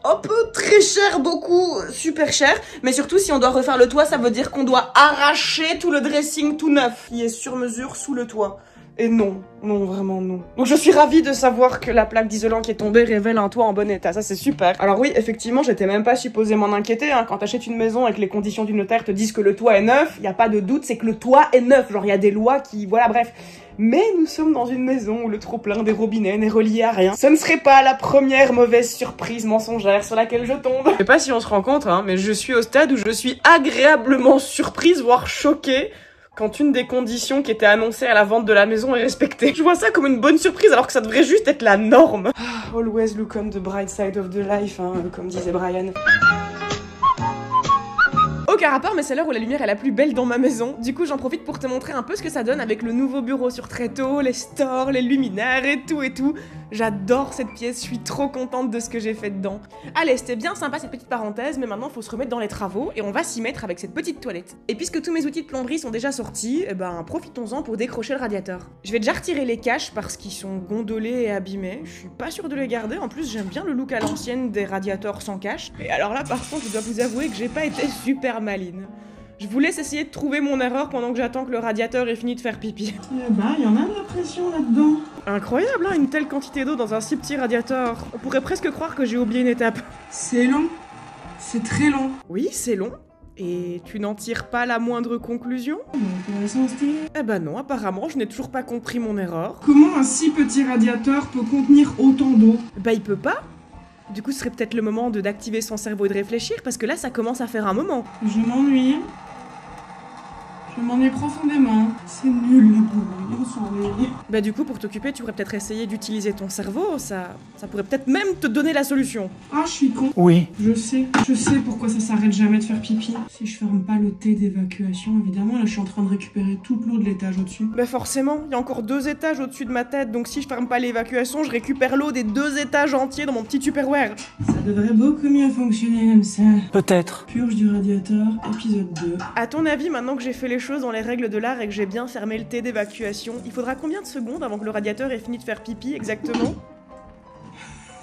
[SPEAKER 1] un peu très cher, beaucoup, super cher. Mais surtout, si on doit refaire le toit, ça veut dire qu'on doit arracher tout le dressing tout neuf qui est sur mesure sous le toit. Et non, non, vraiment non. Donc je suis ravie de savoir que la plaque d'isolant qui est tombée révèle un toit en bon état, ça c'est super. Alors oui, effectivement, j'étais même pas supposée m'en inquiéter, hein. Quand t'achètes une maison et que les conditions du notaire te disent que le toit est neuf, y a pas de doute, c'est que le toit est neuf. Genre y a des lois qui... voilà, bref. Mais nous sommes dans une maison où le trop-plein des robinets n'est relié à rien. Ce ne serait pas la première mauvaise surprise mensongère sur laquelle je tombe. Je sais pas si on se rend compte, hein, mais je suis au stade où je suis agréablement surprise, voire choquée, quand une des conditions qui était annoncée à la vente de la maison est respectée. Je vois ça comme une bonne surprise alors que ça devrait juste être la norme. Always look on the bright side of the life, hein, comme disait Brian. Aucun rapport, mais c'est l'heure où la lumière est la plus belle dans ma maison. Du coup, j'en profite pour te montrer un peu ce que ça donne avec le nouveau bureau sur tréteau, les stores, les luminaires et tout et tout. J'adore cette pièce, je suis trop contente de ce que j'ai fait dedans. Allez, c'était bien sympa cette petite parenthèse, mais maintenant faut se remettre dans les travaux et on va s'y mettre avec cette petite toilette. Et puisque tous mes outils de plomberie sont déjà sortis, eh ben profitons-en pour décrocher le radiateur. Je vais déjà retirer les caches parce qu'ils sont gondolés et abîmés. Je suis pas sûre de les garder, en plus j'aime bien le look à l'ancienne des radiateurs sans cache. Et alors là par contre je dois vous avouer que j'ai pas été super maline. Je vous laisse essayer de trouver mon erreur pendant que j'attends que le radiateur ait fini de faire pipi.
[SPEAKER 2] Eh ben, il y en a de la pression là-dedans.
[SPEAKER 1] Incroyable, hein, une telle quantité d'eau dans un si petit radiateur. On pourrait presque croire que j'ai oublié une étape.
[SPEAKER 2] C'est long. C'est très long.
[SPEAKER 1] Oui, c'est long. Et tu n'en tires pas la moindre conclusion?
[SPEAKER 2] Intéressant, Steve.
[SPEAKER 1] Eh ben non, apparemment, je n'ai toujours pas compris mon erreur.
[SPEAKER 2] Comment un si petit radiateur peut contenir autant d'eau?
[SPEAKER 1] Bah il peut pas. Du coup, ce serait peut-être le moment d'activer son cerveau et de réfléchir, parce que là, ça commence à faire un moment.
[SPEAKER 2] Je m'ennuie. Je m'ennuie profondément. C'est nul le boulot, on s'ennuie.
[SPEAKER 1] Bah du coup, pour t'occuper, tu pourrais peut-être essayer d'utiliser ton cerveau, ça pourrait peut-être même te donner la solution.
[SPEAKER 2] Ah, je suis con.
[SPEAKER 8] Oui.
[SPEAKER 2] Je sais pourquoi ça s'arrête jamais de faire pipi. Si je ferme pas le T d'évacuation, évidemment, là je suis en train de récupérer toute l'eau de l'étage au-dessus.
[SPEAKER 1] Bah forcément, il y a encore 2 étages au-dessus de ma tête, donc si je ferme pas l'évacuation, je récupère l'eau des 2 étages entiers dans mon petit Tupperware.
[SPEAKER 2] Ça devrait beaucoup mieux fonctionner comme ça.
[SPEAKER 8] Peut-être.
[SPEAKER 2] Purge du radiateur, épisode 2.
[SPEAKER 1] À ton avis, maintenant que j'ai fait les choses dans les règles de l'art et que j'ai bien fermé le T d'évacuation, il faudra combien de secondes avant que le radiateur ait fini de faire pipi exactement?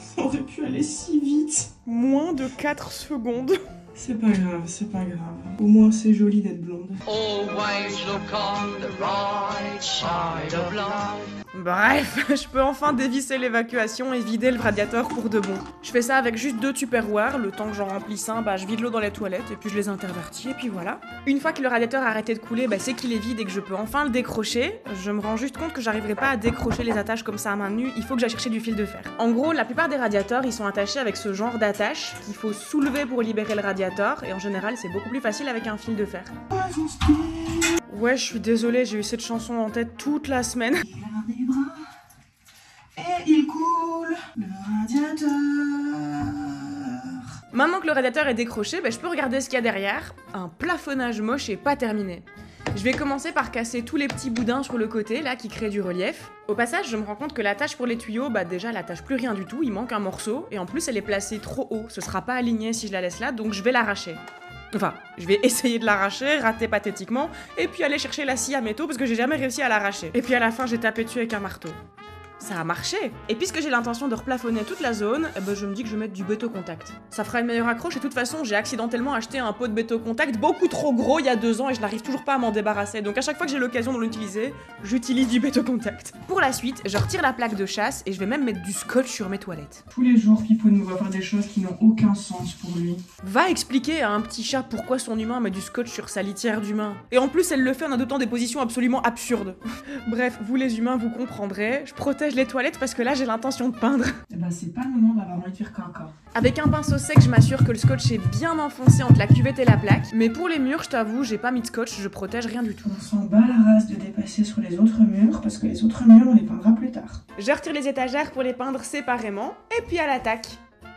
[SPEAKER 2] Ça aurait pu aller si vite.
[SPEAKER 1] Moins de 4 secondes.
[SPEAKER 2] C'est pas grave, c'est pas grave. Au moins c'est joli d'être blonde.
[SPEAKER 5] Always look on the right side of life.
[SPEAKER 1] Bref, je peux enfin dévisser l'évacuation et vider le radiateur pour de bon. Je fais ça avec juste 2 Tupperware, le temps que j'en remplisse un, bah je vide l'eau dans les toilettes et puis je les intervertis et puis voilà. Une fois que le radiateur a arrêté de couler, bah c'est qu'il est vide et que je peux enfin le décrocher. Je me rends juste compte que j'arriverai pas à décrocher les attaches comme ça à main nue, il faut que j'aille chercher du fil de fer. En gros, la plupart des radiateurs, ils sont attachés avec ce genre d'attache qu'il faut soulever pour libérer le radiateur et en général c'est beaucoup plus facile avec un fil de fer. Ouais, je suis désolée, j'ai eu cette chanson en tête toute la semaine.
[SPEAKER 2] Des bras et il coule le radiateur.
[SPEAKER 1] Maintenant que le radiateur est décroché, bah, je peux regarder ce qu'il y a derrière. Un plafonnage moche et pas terminé. Je vais commencer par casser tous les petits boudins sur le côté, là, qui créent du relief. Au passage, je me rends compte que l'attache pour les tuyaux, bah déjà, elle attache plus rien du tout, il manque un morceau, et en plus, elle est placée trop haut, ce sera pas aligné si je la laisse là, donc je vais l'arracher. Enfin, je vais essayer de l'arracher, rater pathétiquement, et puis aller chercher la scie à métaux parce que j'ai jamais réussi à l'arracher. Et puis à la fin, j'ai tapé dessus avec un marteau. Ça a marché. Et puisque j'ai l'intention de replafonner toute la zone, eh ben je me dis que je vais mettre du béton contact. Ça fera une meilleure accroche et de toute façon, j'ai accidentellement acheté un pot de béton contact beaucoup trop gros il y a 2 ans et je n'arrive toujours pas à m'en débarrasser. Donc à chaque fois que j'ai l'occasion de l'utiliser, j'utilise du béton contact. Pour la suite, je retire la plaque de chasse et je vais même mettre du scotch sur mes toilettes.
[SPEAKER 2] Tous les jours, Pipo nous voit faire des choses qui n'ont aucun sens pour lui.
[SPEAKER 1] Va expliquer à un petit chat pourquoi son humain met du scotch sur sa litière d'humain. Et en plus, elle le fait en adoptant des positions absolument absurdes. Bref, vous les humains, vous comprendrez. Je protège les toilettes parce que là, j'ai l'intention de peindre.
[SPEAKER 2] Eh ben, c'est pas le moment d'avoir envie de faire caca.
[SPEAKER 1] Avec un pinceau sec, je m'assure que le scotch est bien enfoncé entre la cuvette et la plaque. Mais pour les murs, je t'avoue, j'ai pas mis de scotch, je protège rien du tout.
[SPEAKER 2] On s'en bat la race de dépasser sur les autres murs, parce que les autres murs, on les peindra plus tard.
[SPEAKER 1] Je retire les étagères pour les peindre séparément, et puis à l'attaque.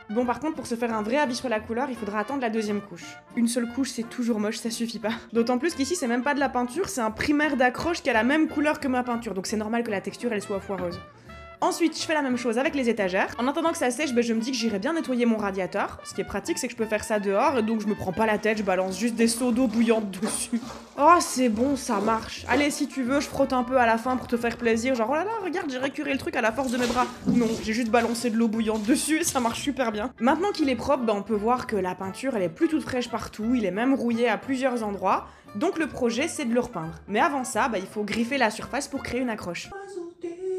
[SPEAKER 1] Bon, par contre, pour se faire un vrai avis sur la couleur, il faudra attendre la 2e couche. Une seule couche, c'est toujours moche, ça suffit pas. D'autant plus qu'ici, c'est même pas de la peinture, c'est un primaire d'accroche qui a la même couleur que ma peinture, donc c'est normal que la texture, elle soit foireuse. Ensuite, je fais la même chose avec les étagères. En attendant que ça sèche, je me dis que j'irai bien nettoyer mon radiateur. Ce qui est pratique, c'est que je peux faire ça dehors, et donc je me prends pas la tête, je balance juste des seaux d'eau bouillante dessus. Oh, c'est bon, ça marche. Allez, si tu veux, je frotte un peu à la fin pour te faire plaisir. Genre, oh là là, regarde, j'ai récuré le truc à la force de mes bras. Non, j'ai juste balancé de l'eau bouillante dessus et ça marche super bien. Maintenant qu'il est propre, on peut voir que la peinture, elle est plus toute fraîche partout. Il est même rouillé à plusieurs endroits. Donc le projet, c'est de le repeindre. Mais avant ça, il faut griffer la surface pour créer une accroche.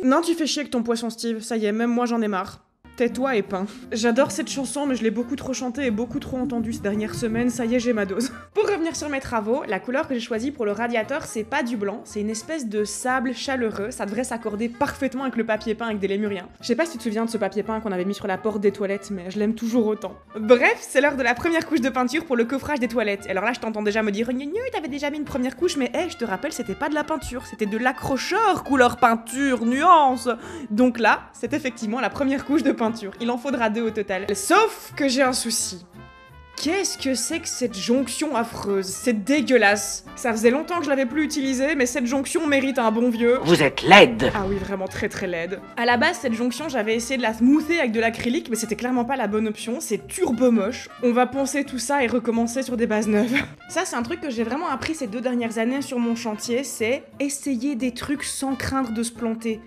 [SPEAKER 1] Non, tu fais chier avec ton poisson Steve, ça y est, même moi j'en ai marre. Tais-toi et peins. J'adore cette chanson, mais je l'ai beaucoup trop chantée et beaucoup trop entendue ces dernières semaines, ça y est, j'ai ma dose. Pour revenir sur mes travaux, la couleur que j'ai choisie pour le radiateur, c'est pas du blanc, c'est une espèce de sable chaleureux, ça devrait s'accorder parfaitement avec le papier peint avec des lémuriens. Je sais pas si tu te souviens de ce papier peint qu'on avait mis sur la porte des toilettes, mais je l'aime toujours autant. Bref, c'est l'heure de la première couche de peinture pour le coffrage des toilettes. Alors là, je t'entends déjà me dire « Gnu, t'avais déjà mis une première couche, mais je te rappelle, c'était pas de la peinture, c'était de l'accrocheur couleur peinture, nuance !» Donc là, c'est effectivement la première couche de peinture. Il en faudra 2 au total. Sauf que j'ai un souci. Qu'est-ce que c'est que cette jonction affreuse? C'est dégueulasse. Ça faisait longtemps que je l'avais plus utilisée, mais cette jonction mérite un bon vieux.
[SPEAKER 5] Vous êtes laide.
[SPEAKER 1] Ah oui, vraiment très très laide. À la base, cette jonction, j'avais essayé de la smoother avec de l'acrylique, mais c'était clairement pas la bonne option. C'est turbo moche. On va poncer tout ça et recommencer sur des bases neuves. Ça, c'est un truc que j'ai vraiment appris ces 2 dernières années sur mon chantier, c'est essayer des trucs sans craindre de se planter.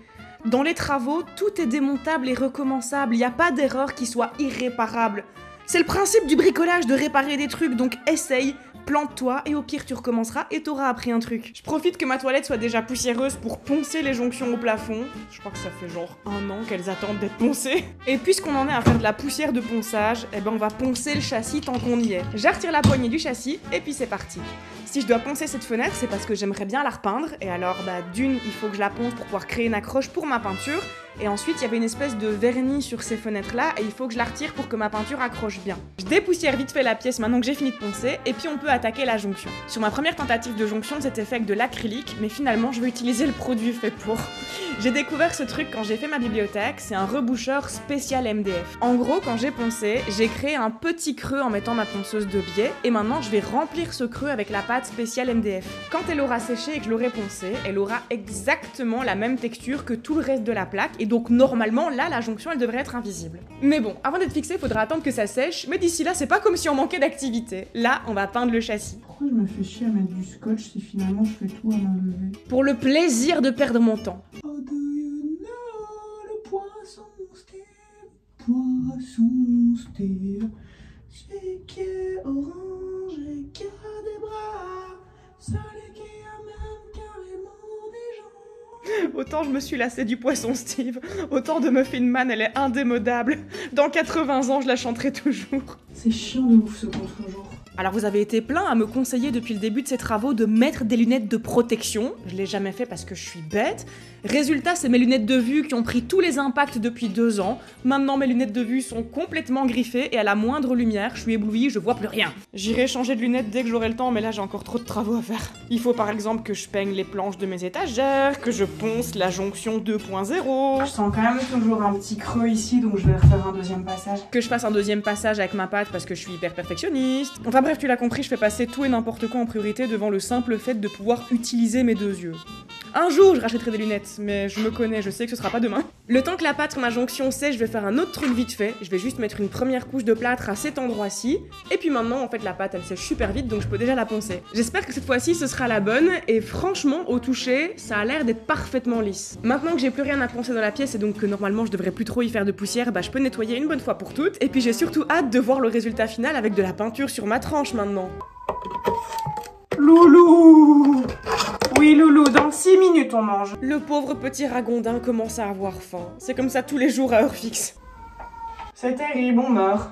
[SPEAKER 1] Dans les travaux, tout est démontable et recommençable. Il n'y a pas d'erreur qui soit irréparable. C'est le principe du bricolage de réparer des trucs, donc essaye, plante-toi et au pire tu recommenceras et t'auras appris un truc. Je profite que ma toilette soit déjà poussiéreuse pour poncer les jonctions au plafond. Je crois que ça fait genre 1 an qu'elles attendent d'être poncées. Et puisqu'on en est à faire de la poussière de ponçage, eh ben on va poncer le châssis tant qu'on y est. Je retire la poignée du châssis et puis c'est parti. Si je dois poncer cette fenêtre, c'est parce que j'aimerais bien la repeindre. Et alors, d'une, il faut que je la ponce pour pouvoir créer une accroche pour ma peinture. Et ensuite, il y avait une espèce de vernis sur ces fenêtres-là et il faut que je la retire pour que ma peinture accroche bien. Je dépoussière vite fait la pièce maintenant que j'ai fini de poncer et puis on peut attaquer la jonction. Sur ma première tentative de jonction, c'était fait avec de l'acrylique, mais finalement, je vais utiliser le produit fait pour. J'ai découvert ce truc quand j'ai fait ma bibliothèque, c'est un reboucheur spécial MDF. En gros, quand j'ai poncé, j'ai créé un petit creux en mettant ma ponceuse de biais et maintenant, je vais remplir ce creux avec la pâte spéciale MDF. Quand elle aura séché et que je l'aurai poncée, elle aura exactement la même texture que tout le reste de la plaque et donc normalement là la jonction elle devrait être invisible. Mais bon, avant d'être fixé, faudra attendre que ça sèche, mais d'ici là c'est pas comme si on manquait d'activité. Là on va peindre le châssis.
[SPEAKER 2] Pourquoi je me fais chier à mettre du scotch si finalement je fais tout à main levée?
[SPEAKER 1] Pour le plaisir de perdre mon temps.
[SPEAKER 2] Oh do you know le poisson Steve, c'est qui est orange et qui a des bras, celui qui a même carrément des jambes.
[SPEAKER 1] Autant je me suis lassée du poisson Steve, autant de Muffin Man elle est indémodable. Dans 80 ans je la chanterai toujours.
[SPEAKER 2] C'est chiant de ouf ce contre-jour.
[SPEAKER 1] Alors vous avez été plein à me conseiller depuis le début de ces travaux de mettre des lunettes de protection. Je l'ai jamais fait parce que je suis bête. Résultat, c'est mes lunettes de vue qui ont pris tous les impacts depuis 2 ans. Maintenant mes lunettes de vue sont complètement griffées et à la moindre lumière, je suis éblouie, je vois plus rien. J'irai changer de lunettes dès que j'aurai le temps, mais là j'ai encore trop de travaux à faire. Il faut par exemple que je peigne les planches de mes étagères, que je ponce la jonction 2.0.
[SPEAKER 2] Je sens quand même toujours un petit creux ici, donc je vais refaire un deuxième passage.
[SPEAKER 1] Que je fasse un deuxième passage avec ma pâte parce que je suis hyper perfectionniste. Enfin bref, tu l'as compris, je fais passer tout et n'importe quoi en priorité devant le simple fait de pouvoir utiliser mes 2 yeux. Un jour, je rachèterai des lunettes, mais je me connais, je sais que ce sera pas demain. Le temps que la pâte sur ma jonction sèche, je vais faire un autre truc vite fait. Je vais juste mettre une première couche de plâtre à cet endroit-ci. Et puis maintenant, en fait, la pâte, elle sèche super vite, donc je peux déjà la poncer. J'espère que cette fois-ci, ce sera la bonne. Et franchement, au toucher, ça a l'air d'être parfaitement lisse. Maintenant que j'ai plus rien à poncer dans la pièce et donc que normalement, je devrais plus trop y faire de poussière, bah je peux nettoyer une bonne fois pour toutes. Et puis j'ai surtout hâte de voir le résultat final avec de la peinture sur ma tranche maintenant.
[SPEAKER 2] Loulou! Oui, Loulou, dans 6 minutes on mange.
[SPEAKER 1] Le pauvre petit ragondin commence à avoir faim. C'est comme ça tous les jours à heure fixe.
[SPEAKER 2] C'est terrible, on meurt.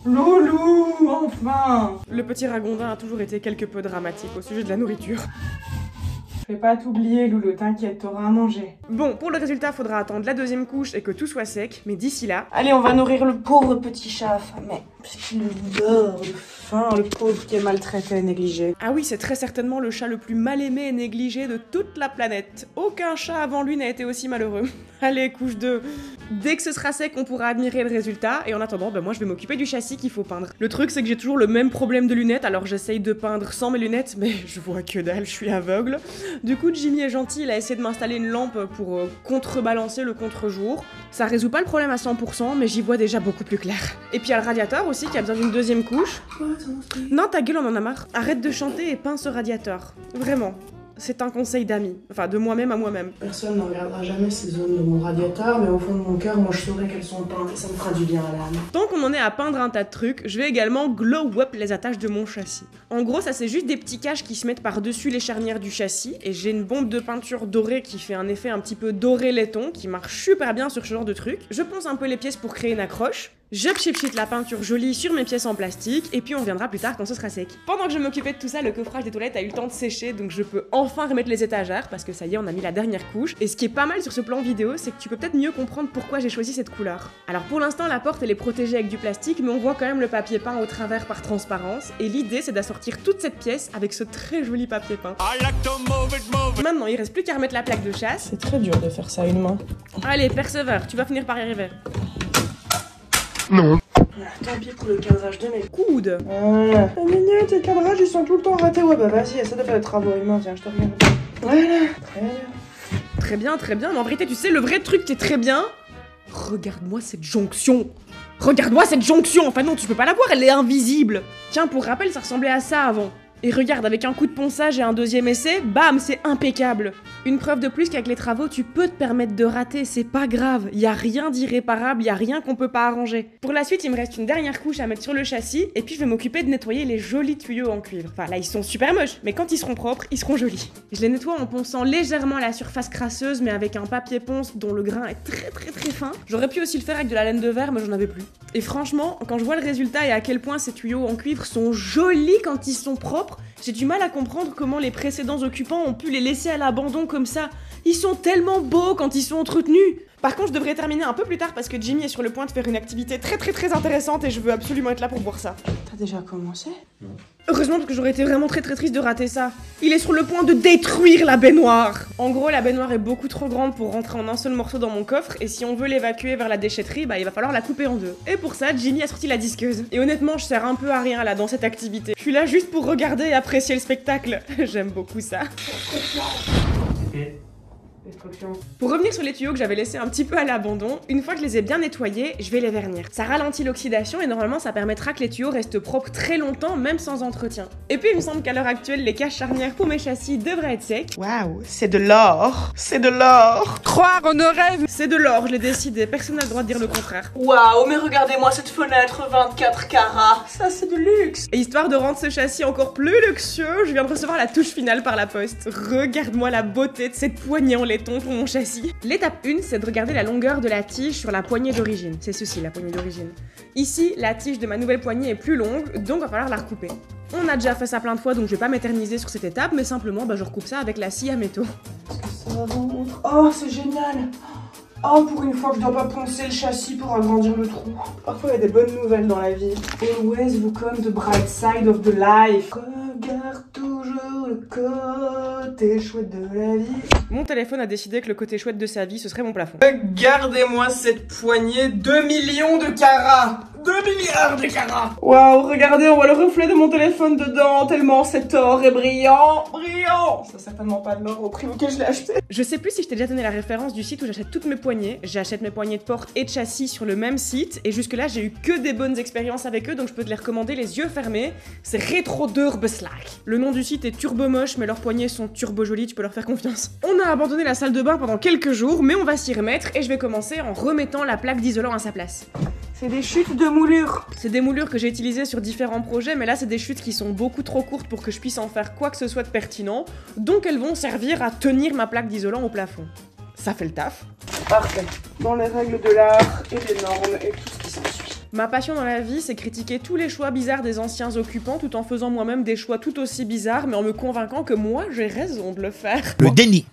[SPEAKER 2] Loulou, enfin!
[SPEAKER 1] Le petit ragondin a toujours été quelque peu dramatique au sujet de la nourriture.
[SPEAKER 2] Je vais pas t'oublier, Loulou, t'inquiète, t'auras à manger.
[SPEAKER 1] Bon, pour le résultat, faudra attendre la 2e couche et que tout soit sec, mais d'ici là...
[SPEAKER 2] Allez, on va nourrir le pauvre petit chat affamé. Puisqu'il meurt de faim, le pauvre qui est maltraité et négligé.
[SPEAKER 1] Ah oui, c'est très certainement le chat le plus mal aimé et négligé de toute la planète. Aucun chat avant lui n'a été aussi malheureux. Allez, couche 2. Dès que ce sera sec, on pourra admirer le résultat, et en attendant, bah moi je vais m'occuper du châssis qu'il faut peindre. Le truc, c'est que j'ai toujours le même problème de lunettes, alors j'essaye de peindre sans mes lunettes, mais je vois que dalle, je suis aveugle. Du coup, Jimmy est gentil, il a essayé de m'installer une lampe pour contrebalancer le contre-jour. Ça résout pas le problème à 100%, mais j'y vois déjà beaucoup plus clair. Et puis il y a le radiateur aussi qui a besoin d'une 2e couche. Non, ta gueule, on en a marre. Arrête de chanter et peins ce radiateur. Vraiment. C'est un conseil d'amis. Enfin, de moi-même à moi-même.
[SPEAKER 2] Personne ne regardera jamais ces zones de mon radiateur, mais au fond de mon cœur, moi je saurais qu'elles sont peintes et ça me fera du bien à l'âme.
[SPEAKER 1] Tant qu'on en est à peindre un tas de trucs, je vais également glow up les attaches de mon châssis. En gros, ça c'est juste des petits caches qui se mettent par-dessus les charnières du châssis, et j'ai une bombe de peinture dorée qui fait un effet un petit peu doré laiton, qui marche super bien sur ce genre de truc. Je ponce un peu les pièces pour créer une accroche. Je pchit la peinture jolie sur mes pièces en plastique, et puis on viendra plus tard quand ce sera sec. Pendant que je m'occupais de tout ça, le coffrage des toilettes a eu le temps de sécher, donc je peux enfin remettre les étagères, parce que ça y est, on a mis la dernière couche. Et ce qui est pas mal sur ce plan vidéo, c'est que tu peux peut-être mieux comprendre pourquoi j'ai choisi cette couleur. Alors pour l'instant, la porte elle est protégée avec du plastique, mais on voit quand même le papier peint au travers par transparence, et l'idée c'est d'assortir toute cette pièce avec ce très joli papier peint. Maintenant, il reste plus qu'à remettre la plaque de chasse.
[SPEAKER 2] C'est très dur de faire ça à une main.
[SPEAKER 1] Allez, persévère, tu vas finir par y arriver.
[SPEAKER 6] Non.
[SPEAKER 2] Tant pis pour le cadrage de mes
[SPEAKER 1] coudes.
[SPEAKER 2] Voilà. La minute, tes cadrages ils sont tout le temps ratés. Ouais bah vas-y, essaie de faire les travaux humains, tiens, je te regarde. Voilà, très bien.
[SPEAKER 1] Très bien, très bien, mais en vérité, tu sais, le vrai truc qui est très bien... Regarde-moi cette jonction. Regarde-moi cette jonction. Enfin non, tu peux pas la voir, elle est invisible. Tiens, pour rappel, ça ressemblait à ça avant. Et regarde, avec un coup de ponçage et un deuxième essai, bam, c'est impeccable. Une preuve de plus qu'avec les travaux, tu peux te permettre de rater, c'est pas grave. Y a rien d'irréparable, y a rien qu'on peut pas arranger. Pour la suite, il me reste une dernière couche à mettre sur le châssis, et puis je vais m'occuper de nettoyer les jolis tuyaux en cuivre. Enfin là, ils sont super moches, mais quand ils seront propres, ils seront jolis. Je les nettoie en ponçant légèrement la surface crasseuse, mais avec un papier ponce dont le grain est très fin. J'aurais pu aussi le faire avec de la laine de verre, mais j'en avais plus. Et franchement, quand je vois le résultat et à quel point ces tuyaux en cuivre sont jolis quand ils sont propres, j'ai du mal à comprendre comment les précédents occupants ont pu les laisser à l'abandon comme ça. Ils sont tellement beaux quand ils sont entretenus. Par contre, je devrais terminer un peu plus tard parce que Jimmy est sur le point de faire une activité très intéressante et je veux absolument être là pour voir ça.
[SPEAKER 2] T'as déjà commencé?
[SPEAKER 1] Heureusement parce que j'aurais été vraiment très triste de rater ça. Il est sur le point de détruire la baignoire. En gros, la baignoire est beaucoup trop grande pour rentrer en un seul morceau dans mon coffre et si on veut l'évacuer vers la déchetterie, bah il va falloir la couper en deux. Et pour ça, Jimmy a sorti la disqueuse. Et honnêtement, je sers un peu à rien là dans cette activité. Je suis là juste pour regarder et apprécier le spectacle. J'aime beaucoup ça. Pour revenir sur les tuyaux que j'avais laissés un petit peu à l'abandon, une fois que je les ai bien nettoyés, je vais les vernir. Ça ralentit l'oxydation et normalement ça permettra que les tuyaux restent propres très longtemps, même sans entretien. Et puis il me semble qu'à l'heure actuelle, les caches charnières pour mes châssis devraient être secs.
[SPEAKER 2] Waouh, c'est de l'or. C'est de l'or.
[SPEAKER 1] Croire en nos rêves. C'est de l'or, je l'ai décidé, personne n'a le droit de dire le contraire.
[SPEAKER 2] Waouh, mais regardez-moi cette fenêtre 24 carats. Ça c'est de luxe.
[SPEAKER 1] Et histoire de rendre ce châssis encore plus luxueux, je viens de recevoir la touche finale par la poste. Regarde-moi la beauté de cette poignée en laiton pour mon châssis. L'étape 1, c'est de regarder la longueur de la tige sur la poignée d'origine. C'est ceci, la poignée d'origine. Ici, la tige de ma nouvelle poignée est plus longue, donc va falloir la recouper. On a déjà fait ça plein de fois, donc je vais pas m'éterniser sur cette étape, mais simplement, je recoupe ça avec la scie à métaux.
[SPEAKER 2] Oh, c'est génial. Oh, pour une fois que je dois pas poncer le châssis pour agrandir le trou. Parfois, il y a des bonnes nouvelles dans la vie. Always look on the bright side of the life. Regarde toujours le côté chouette de la vie.
[SPEAKER 1] Mon téléphone a décidé que le côté chouette de sa vie, ce serait mon plafond.
[SPEAKER 2] Regardez-moi cette poignée, 2 millions de carats. 2 milliards de carats. Waouh, regardez, on voit le reflet de mon téléphone dedans, tellement cet or est brillant. Brillant. C'est certainement pas de l'or au prix auquel je l'ai acheté.
[SPEAKER 1] Je sais plus si je t'ai déjà donné la référence du site où j'achète toutes mes poignées. J'achète mes poignées de porte et de châssis sur le même site. Et jusque là, j'ai eu que des bonnes expériences avec eux, donc je peux te les recommander les yeux fermés. C'est Retro-Durbeslag. Le nom du site est turbo moche, mais leurs poignées sont turbo jolies, tu peux leur faire confiance. On a abandonné la salle de bain pendant quelques jours, mais on va s'y remettre et je vais commencer en remettant la plaque d'isolant à sa place.
[SPEAKER 2] C'est des chutes de moulures.
[SPEAKER 1] C'est des moulures que j'ai utilisées sur différents projets, mais là c'est des chutes qui sont beaucoup trop courtes pour que je puisse en faire quoi que ce soit de pertinent, donc elles vont servir à tenir ma plaque d'isolant au plafond. Ça fait le taf.
[SPEAKER 2] Parfait. Dans les règles de l'art et des normes et tout ce qui s'ensuit.
[SPEAKER 1] Ma passion dans la vie, c'est critiquer tous les choix bizarres des anciens occupants tout en faisant moi-même des choix tout aussi bizarres, mais en me convainquant que moi j'ai raison de le faire.
[SPEAKER 8] Le déni.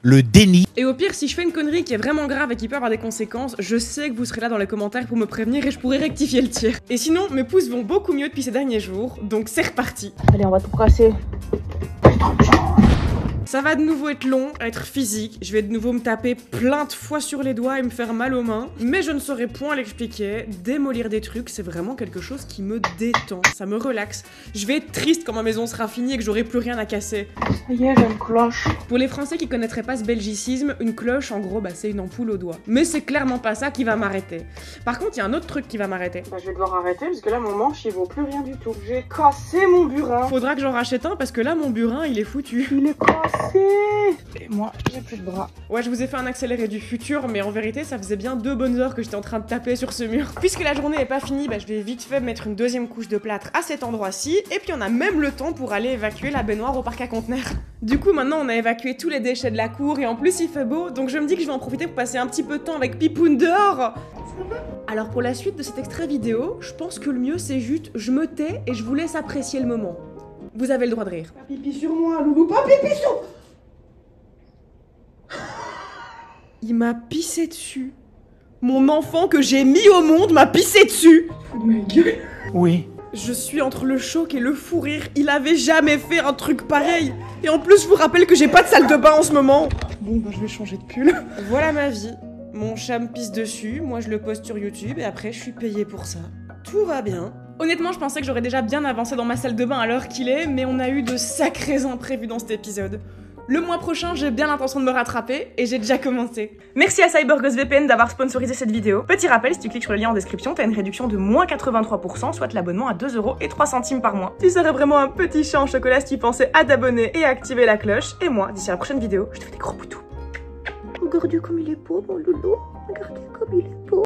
[SPEAKER 8] Le déni.
[SPEAKER 1] Et au pire, si je fais une connerie qui est vraiment grave et qui peut avoir des conséquences, je sais que vous serez là dans les commentaires pour me prévenir et je pourrai rectifier le tir. Et sinon, mes pouces vont beaucoup mieux depuis ces derniers jours, donc c'est reparti.
[SPEAKER 2] Allez, on va tout casser.
[SPEAKER 1] Ça va de nouveau être long, être physique, je vais de nouveau me taper plein de fois sur les doigts et me faire mal aux mains, mais je ne saurais point l'expliquer. Démolir des trucs, c'est vraiment quelque chose qui me détend, ça me relaxe. Je vais être triste quand ma maison sera finie et que j'aurai plus rien à casser.
[SPEAKER 2] Ça y est, j'ai une cloche.
[SPEAKER 1] Pour les Français qui connaîtraient pas ce belgicisme, une cloche, en gros, c'est une ampoule au doigt. Mais c'est clairement pas ça qui va m'arrêter. Par contre, il y a un autre truc qui va m'arrêter.
[SPEAKER 2] Je vais devoir arrêter parce que là, mon manche, il vaut plus rien du tout. J'ai cassé mon burin.
[SPEAKER 1] Faudra que j'en rachète un parce que là, mon burin, il est foutu.
[SPEAKER 2] Il est cassé. Et moi, j'ai plus de bras.
[SPEAKER 1] Ouais, je vous ai fait un accéléré du futur, mais en vérité, ça faisait bien 2 bonnes heures que j'étais en train de taper sur ce mur. Puisque la journée est pas finie, je vais vite fait mettre une deuxième couche de plâtre à cet endroit-ci, et puis on a même le temps pour aller évacuer la baignoire au parc à conteneurs. Du coup, maintenant, on a évacué tous les déchets de la cour, et en plus, il fait beau, donc je me dis que je vais en profiter pour passer un petit peu de temps avec Pipoun dehors. Alors pour la suite de cet extrait vidéo, je pense que le mieux, c'est juste, je me tais et je vous laisse apprécier le moment. Vous avez le droit de rire.
[SPEAKER 2] Pas pipi sur moi, loulou, pas pipi sur...
[SPEAKER 1] Il m'a pissé dessus. Mon enfant que j'ai mis au monde m'a pissé dessus.
[SPEAKER 2] Fous de ma gueule.
[SPEAKER 8] Oui.
[SPEAKER 1] Je suis entre le choc et le fou rire. Il avait jamais fait un truc pareil. Et en plus, je vous rappelle que j'ai pas de salle de bain en ce moment. Bon, je vais changer de pull. Voilà ma vie. mon chat me pisse dessus, moi je le poste sur YouTube et après je suis payée pour ça. Tout va bien. Honnêtement, je pensais que j'aurais déjà bien avancé dans ma salle de bain à l'heure qu'il est, mais on a eu de sacrés imprévus dans cet épisode. Le mois prochain, j'ai bien l'intention de me rattraper et j'ai déjà commencé. Merci à CyberGhostVPN d'avoir sponsorisé cette vidéo. Petit rappel, si tu cliques sur le lien en description, t'as une réduction de moins 83%, soit l'abonnement à 2,03 € par mois. Tu serais vraiment un petit chat en chocolat si tu pensais à t'abonner et à activer la cloche. Et moi, d'ici la prochaine vidéo, je te fais des gros boutous.
[SPEAKER 9] Regardez comme il est beau, mon loulou. Regardez comme il est beau.